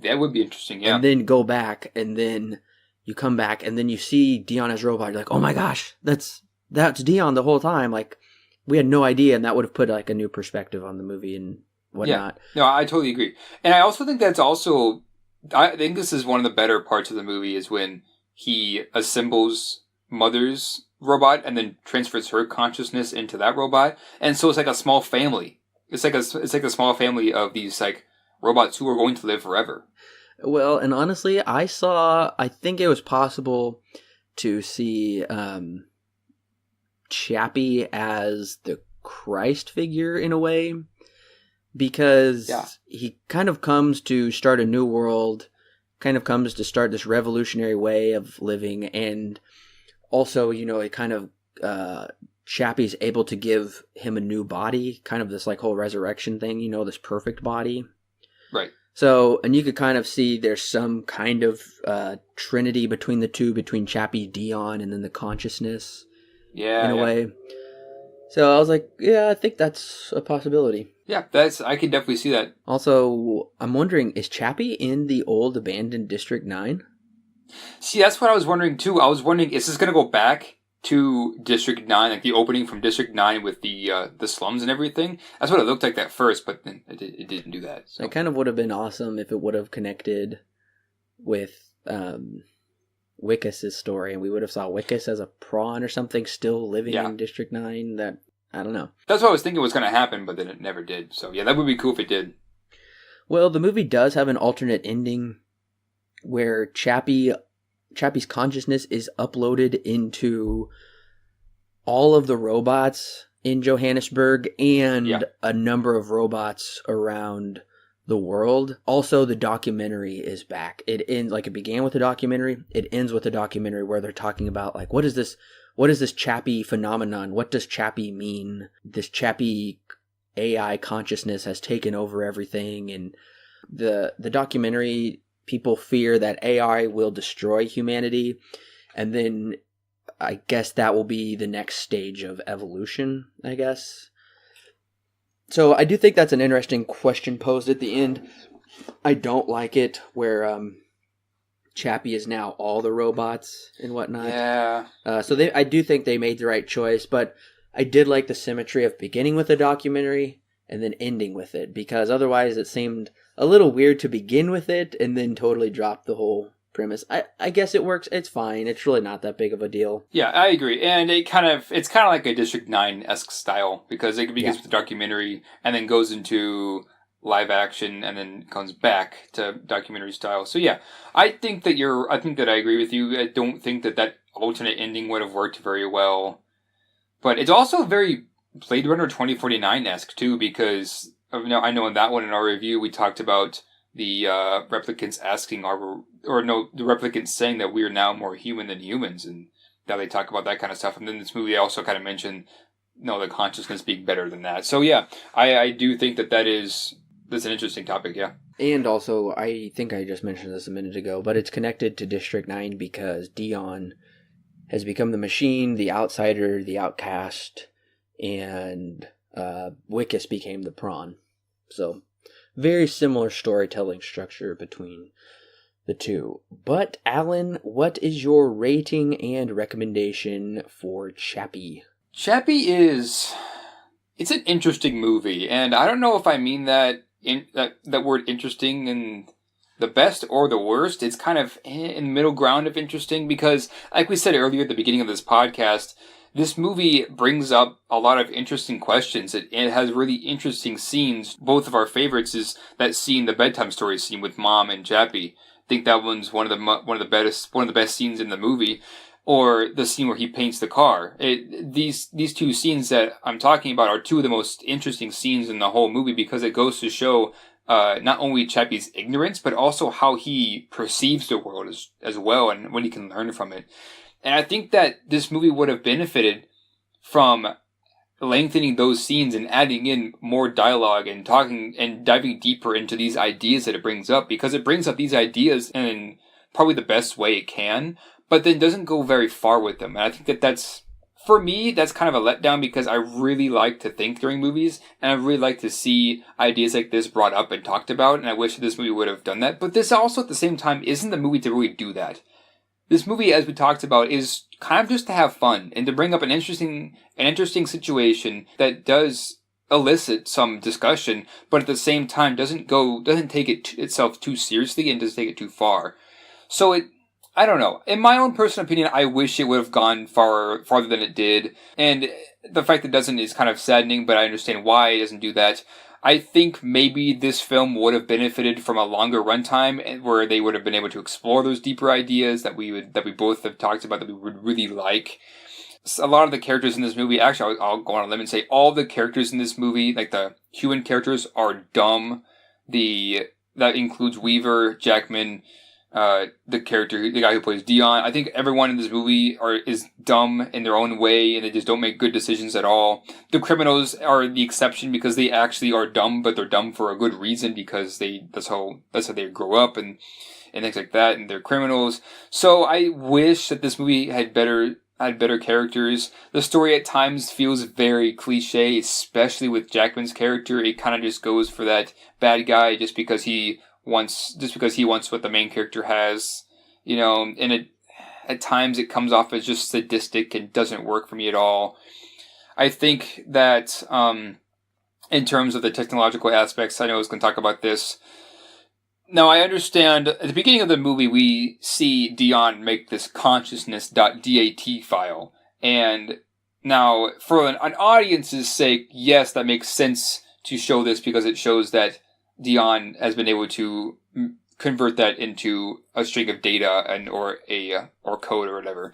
That would be interesting, yeah. And then go back, and then you come back, and then you see Dion as a robot. You're like, oh my gosh, that's Dion the whole time. Like, we had no idea, and that would have put like a new perspective on the movie and whatnot. Yeah, no, I totally agree. And I also think that's also, I think this is one of the better parts of the movie is when he assembles Mother's robot and then transfers her consciousness into that robot. And so it's like a small family. It's like a small family of these like robots who are going to live forever. Well, and honestly, I think it was possible to see Chappie as the Christ figure in a way, because he kind of comes to start a new world, kind of comes to start this revolutionary way of living, and also, you know, it kind of Chappie's able to give him a new body, kind of this like whole resurrection thing, you know, this perfect body. Right. So, and you could kind of see there's some kind of trinity between the two, between Chappie, Dion, and then the consciousness. Yeah. In a way. So I was like, yeah, I think that's a possibility. Yeah, I can definitely see that. Also, I'm wondering, is Chappie in the old abandoned District 9? See, that's what I was wondering too. I was wondering, is this going to go back to District 9, like the opening from District 9 with the slums and everything? That's what it looked like at first, but then it didn't do that. So. It kind of would have been awesome if it would have connected with Wickus' story, and we would have saw Wickus as a prawn or something still living in District 9. That, I don't know. That's what I was thinking was going to happen, but then it never did. So yeah, that would be cool if it did. Well, the movie does have an alternate ending where Chappie's consciousness is uploaded into all of the robots in Johannesburg and a number of robots around the world. Also, the documentary is back. It began with a documentary. It ends with a documentary where they're talking about like, what is this Chappie phenomenon? What does Chappie mean? This Chappie AI consciousness has taken over everything, and the documentary, people fear that AI will destroy humanity, and then I guess that will be the next stage of evolution, I guess. So I do think that's an interesting question posed at the end. I don't like it where Chappie is now all the robots and whatnot. Yeah. I do think they made the right choice, but I did like the symmetry of beginning with a documentary and then ending with it, because otherwise it seemed a little weird to begin with it and then totally drop the whole premise. I guess it works. It's fine. It's really not that big of a deal. Yeah, I agree. And it's kind of like a District 9-esque style because it begins with a documentary and then goes into live action and then comes back to documentary style. So yeah, I think that I agree with you. I don't think that alternate ending would have worked very well. But it's also very Blade Runner 2049-esque too, because I know in that one in our review we talked about the replicants the replicants saying that we are now more human than humans, and that they talk about that kind of stuff. And then this movie also kind of mentioned the consciousness being better than that. So yeah, I do think that's an interesting topic, yeah. And also, I think I just mentioned this a minute ago, but it's connected to District 9 because Dion has become the machine, the outsider, the outcast, and Wickus became the prawn. So, very similar storytelling structure between the two. But, Alan, what is your rating and recommendation for Chappie? Chappie it's an interesting movie, and I don't know if I mean that word interesting in the best or the worst. It's kind of in the middle ground of interesting because, like we said earlier at the beginning of this podcast, this movie brings up a lot of interesting questions. It has really interesting scenes. Both of our favorites is that scene, the bedtime story scene with Mom and Chappie. I think that one's one of the best scenes in the movie. Or the scene where he paints the car. These two scenes that I'm talking about are two of the most interesting scenes in the whole movie because it goes to show not only Chappie's ignorance, but also how he perceives the world as well and what he can learn from it. And I think that this movie would have benefited from lengthening those scenes and adding in more dialogue and talking and diving deeper into these ideas that it brings up, because it brings up these ideas in probably the best way it can, but then doesn't go very far with them. And I think that's, for me, that's kind of a letdown because I really like to think during movies, and I really like to see ideas like this brought up and talked about, and I wish this movie would have done that. But this also, at the same time, isn't the movie to really do that. This movie, as we talked about, is kind of just to have fun and to bring up an interesting situation that does elicit some discussion, but at the same time doesn't take itself too seriously and doesn't take it too far. So I don't know. In my own personal opinion, I wish it would have gone farther than it did. And the fact that it doesn't is kind of saddening, but I understand why it doesn't do that. I think maybe this film would have benefited from a longer runtime where they would have been able to explore those deeper ideas that we both have talked about that we would really like. A lot of the characters in this movie, actually, I'll go on a limb and say all the characters in this movie, like the human characters, are dumb. That includes Weaver, Jackman, the guy who plays Dion. I think everyone in this movie is dumb in their own way, and they just don't make good decisions at all. The criminals are the exception because they actually are dumb, but they're dumb for a good reason because that's how they grow up and things like that, and they're criminals. So I wish that this movie had better characters. The story at times feels very cliche, especially with Jackman's character. It kind of just goes for that bad guy just because he wants what the main character has, and at times it comes off as just sadistic and doesn't work for me at all. I think that in terms of the technological aspects, I know I was going to talk about this. Now, I understand at the beginning of the movie, we see Dion make this consciousness.dat file. And now, for an audience's sake, yes, that makes sense to show this because it shows that Dion has been able to convert that into a string of data or code or whatever.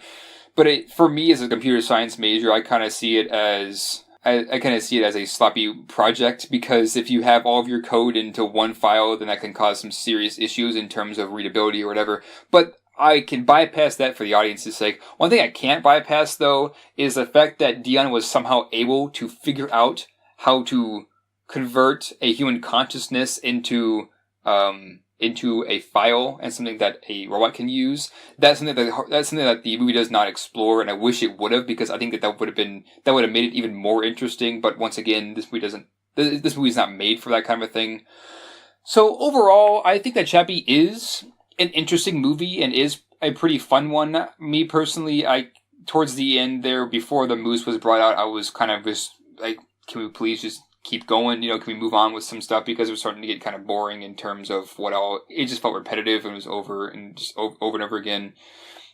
But for me, as a computer science major, I kind of see it as a sloppy project, because if you have all of your code into one file, then that can cause some serious issues in terms of readability or whatever. But I can bypass that for the audience's sake. One thing I can't bypass, though, is the fact that Dion was somehow able to figure out how to convert a human consciousness into a file and something that a robot can use. That's something that the movie does not explore, and I wish it would have, because I think that would have made it even more interesting. But once again, this movie is not made for that kind of a thing. So overall, I think that Chappie is an interesting movie and is a pretty fun one. Me personally, towards the end there, before the moose was brought out, I was kind of just like, can we please just keep going? You know, can we move on with some stuff because it was starting to get kind of boring in terms of it just felt repetitive and was over and just over and over again.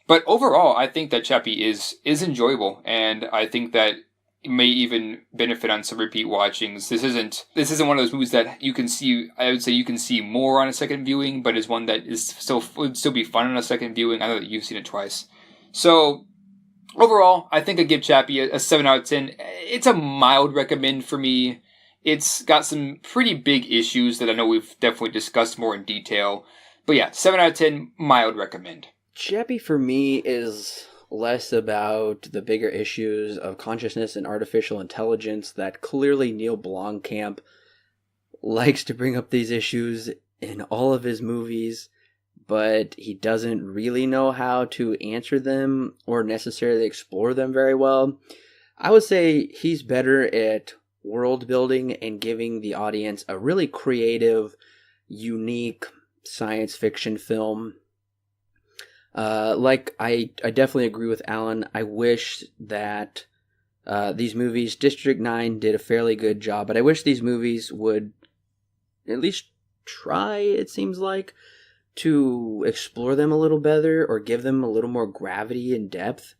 But overall, I think that Chappie is enjoyable, and I think that it may even benefit on some repeat watchings. This isn't one of those movies that you can see. I would say you can see more on a second viewing, but is one that would still be fun on a second viewing. I know that you've seen it twice, so. Overall, I think I'd give Chappie a 7 out of 10. It's a mild recommend for me. It's got some pretty big issues that I know we've definitely discussed more in detail. But yeah, 7 out of 10, mild recommend. Chappie for me is less about the bigger issues of consciousness and artificial intelligence that clearly Neil Blomkamp likes to bring up these issues in all of his movies, but he doesn't really know how to answer them or necessarily explore them very well. I would say he's better at world building and giving the audience a really creative, unique science fiction film. I definitely agree with Alan. I wish that these movies, District 9 did a fairly good job, but I wish these movies would at least try, it seems like, to explore them a little better or give them a little more gravity and depth.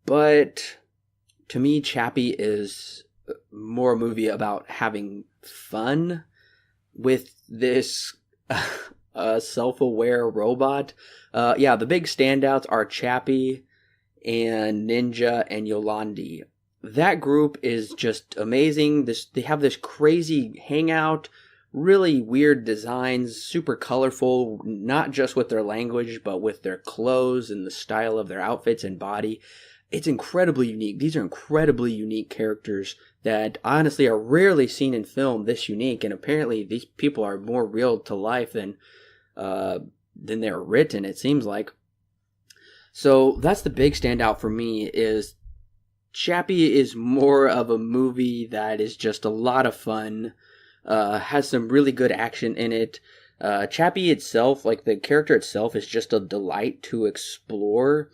But to me, Chappie is more a movie about having fun with this self-aware robot. The big standouts are Chappie and Ninja and Yolandi. That group is just amazing. They have this crazy hangout, really weird designs, super colorful, not just with their language, but with their clothes and the style of their outfits and body. It's incredibly unique. These are incredibly unique characters that honestly are rarely seen in film this unique, and apparently these people are more real to life than they're written, it seems like. So that's the big standout for me, is Chappie is more of a movie that is just a lot of fun. Has some really good action in it. Chappie itself, like the character itself, is just a delight to explore,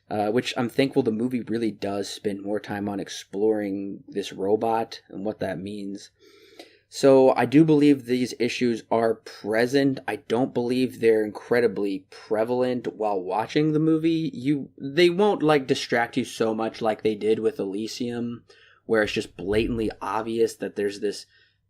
which I'm thankful the movie really does spend more time on exploring this robot and what that means. So I do believe these issues are present. I don't believe they're incredibly prevalent while watching the movie. They won't distract you so much like they did with Elysium, where it's just blatantly obvious that there's this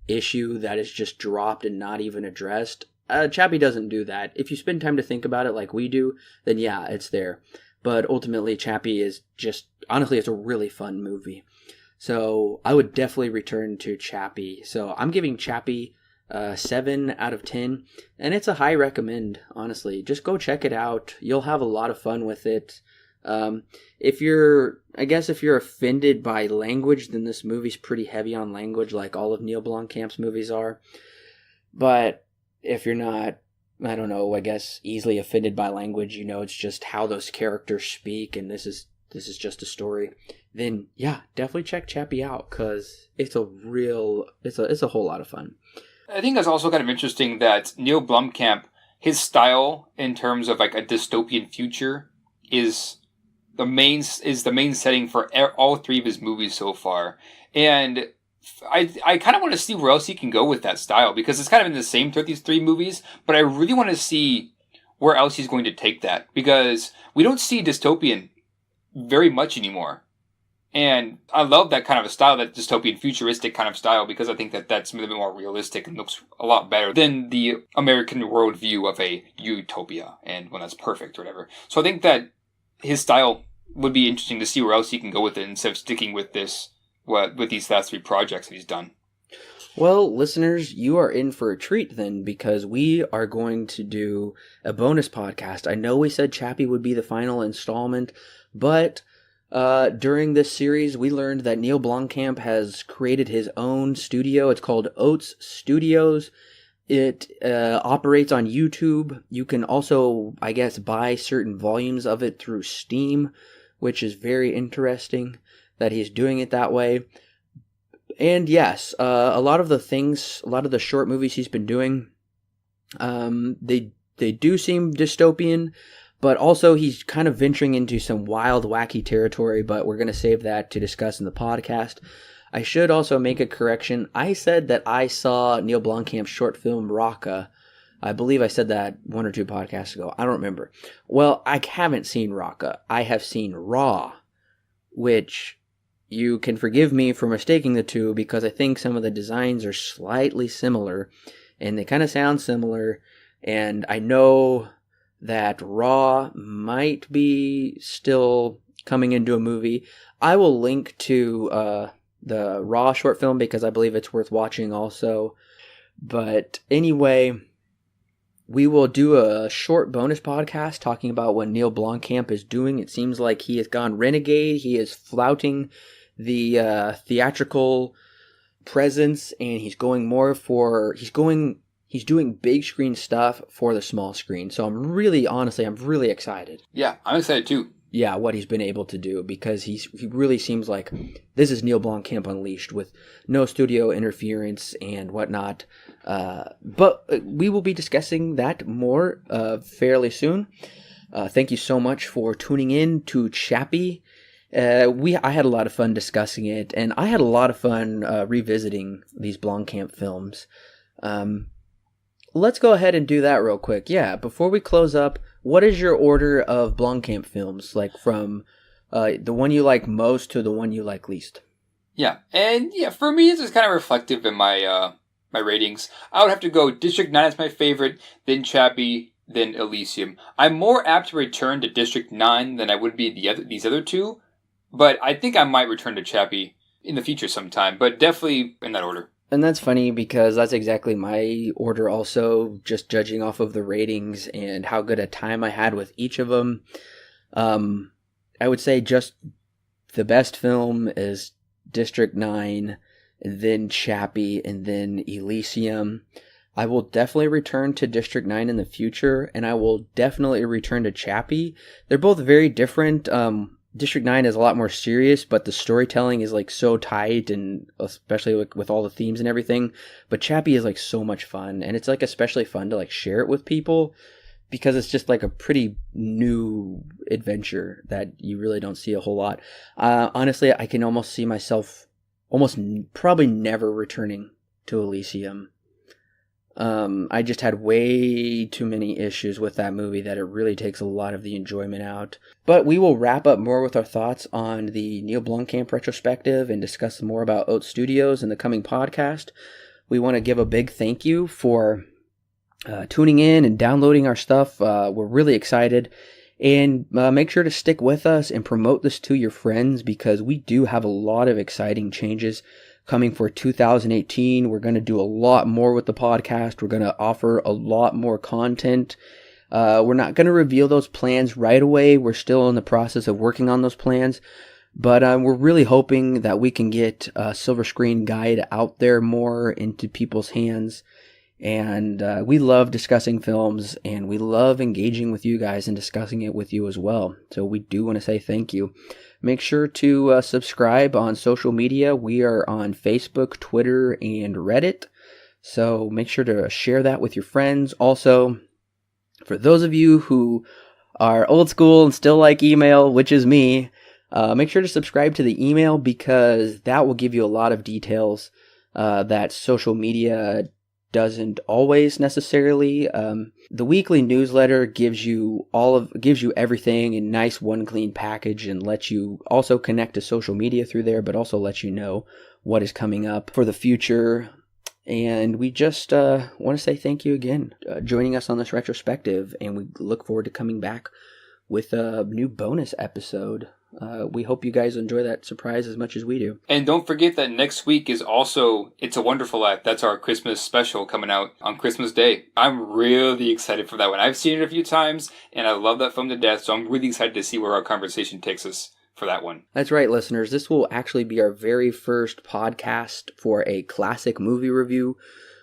issue that is just dropped and not even addressed. Chappie doesn't do that. If you spend time to think about it like we do, then yeah, it's there. But ultimately, Chappie is just, honestly, it's a really fun movie. So I would definitely return to Chappie. So I'm giving Chappie 7 out of 10, and it's a high recommend, honestly. Just go check it out. You'll have a lot of fun with it. If you're offended by language, then this movie's pretty heavy on language, like all of Neil Blomkamp's movies are. But if you're not, I don't know, I guess easily offended by language, it's just how those characters speak, and this is just a story, then yeah, definitely check Chappie out, because it's a whole lot of fun. I think that's also kind of interesting that Neil Blomkamp, his style in terms of a dystopian future is the main setting for all three of his movies so far. And I kind of want to see where else he can go with that style, because it's kind of in the same throughout these three movies, but I really want to see where else he's going to take that, because we don't see dystopian very much anymore. And I love that kind of a style, that dystopian futuristic kind of style, because I think that that's a little bit more realistic and looks a lot better than the American worldview of a utopia and when that's perfect or whatever. So I think that his style would be interesting to see where else he can go with it instead of sticking with these last three projects that he's done. Well, listeners, you are in for a treat then, because we are going to do a bonus podcast. I know we said Chappie would be the final installment, but during this series, we learned that Neil Blomkamp has created his own studio. It's called Oats Studios. It operates on YouTube. You can also, I guess, buy certain volumes of it through Steam, which is very interesting that he's doing it that way. And yes, a lot of the short movies he's been doing, they do seem dystopian, but also he's kind of venturing into some wild, wacky territory, but we're going to save that to discuss in the podcast. I should also make a correction. I said that I saw Neil Blomkamp's short film Raka. I believe I said that 1 or 2 podcasts ago. I don't remember. Well, I haven't seen Raka. I have seen Raw, which you can forgive me for mistaking the two because I think some of the designs are slightly similar and they kind of sound similar. And I know that Raw might be still coming into a movie. I will link to the Raw short film because I believe it's worth watching also. But anyway, we will do a short bonus podcast talking about what Neil Blomkamp is doing. It seems like he has gone renegade. He is flouting the theatrical presence, and he's going more for he's doing big screen stuff for the small screen. So I'm really excited. Yeah, I'm excited too. Yeah, what he's been able to do, because he really seems like this is Neil Blomkamp unleashed with no studio interference and whatnot. But we will be discussing that more fairly soon. Thank you so much for tuning in to Chappie. I had a lot of fun discussing it, and I had a lot of fun revisiting these Blomkamp films. Let's go ahead and do that real quick. Yeah, before we close up, what is your order of Blomkamp films? Like from the one you like most to the one you like least? Yeah, and yeah, for me, this is kind of reflective in my my ratings. I would have to go District 9 is my favorite, then Chappie, then Elysium. I'm more apt to return to District 9 than I would be these other two, but I think I might return to Chappie in the future sometime, but definitely in that order. And that's funny because that's exactly my order also, just judging off of the ratings and how good a time I had with each of them. I would say just the best film is District 9, then Chappie, and then Elysium. I will definitely return to District 9 in the future, and I will definitely return to Chappie. They're both very different. District 9 is a lot more serious, but the storytelling is like so tight, and especially with all the themes and everything. But Chappie is like so much fun, and it's like especially fun to like share it with people because it's just like a pretty new adventure that you really don't see a whole lot. Honestly, I can almost see myself probably never returning to Elysium. I just had way too many issues with that movie that it really takes a lot of the enjoyment out. But we will wrap up more with our thoughts on the Neil Blomkamp retrospective and discuss more about Oat Studios in the coming podcast. We want to give a big thank you for tuning in and downloading our stuff. We're really excited. And make sure to stick with us and promote this to your friends because we do have a lot of exciting changes coming for 2018. We're going to do a lot more with the podcast. We're going to offer a lot more content. We're not going to reveal those plans right away. We're still in the process of working on those plans. But we're really hoping that we can get a Silver Screen Guide out there more into people's hands. And we love discussing films, and we love engaging with you guys and discussing it with you as well. So we do want to say thank you. Make sure to subscribe on social media. We are on Facebook, Twitter, and Reddit. So make sure to share that with your friends. Also, for those of you who are old school and still like email, which is me, make sure to subscribe to the email because that will give you a lot of details that social media doesn't always necessarily. The weekly newsletter gives you everything in nice one clean package and lets you also connect to social media through there, but also lets you know what is coming up for the future. And we just want to say thank you again joining us on this retrospective, and we look forward to coming back with a new bonus episode. We hope you guys enjoy that surprise as much as we do. And don't forget that next week is also It's a Wonderful Life. That's our Christmas special coming out on Christmas Day. I'm really excited for that one. I've seen it a few times, and I love that film to death, so I'm really excited to see where our conversation takes us for that one. That's right, listeners. This will actually be our very first podcast for a classic movie review.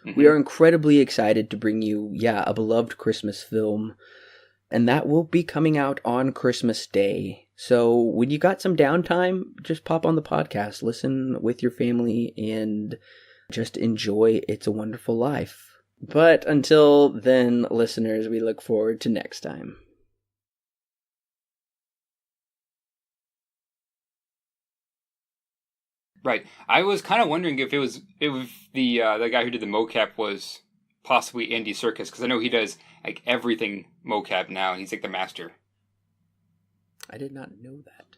Mm-hmm. We are incredibly excited to bring you, a beloved Christmas film, and that will be coming out on Christmas Day. So when you got some downtime, just pop on the podcast, listen with your family, and just enjoy It's a Wonderful Life. But until then, listeners, we look forward to next time. Right. I was kind of wondering if the guy who did the mocap was possibly Andy Serkis, because I know he does like everything mocap now, and he's like the master. I did not know that.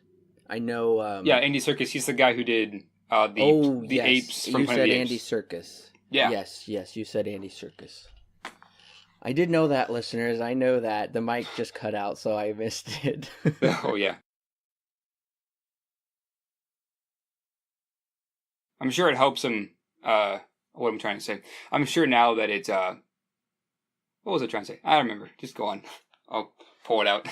I know. Yeah, Andy Serkis. He's the guy who did the yes. apes from You Planet of said the Andy Apes. Serkis. Yeah. Yes, you said Andy Serkis. I did know that, listeners. I know that. The mic just cut out, so I missed it. Oh, yeah. I'm sure it helps him, what I'm trying to say. I'm sure now that it's, what was I trying to say? I don't remember. Just go on. I'll pull it out.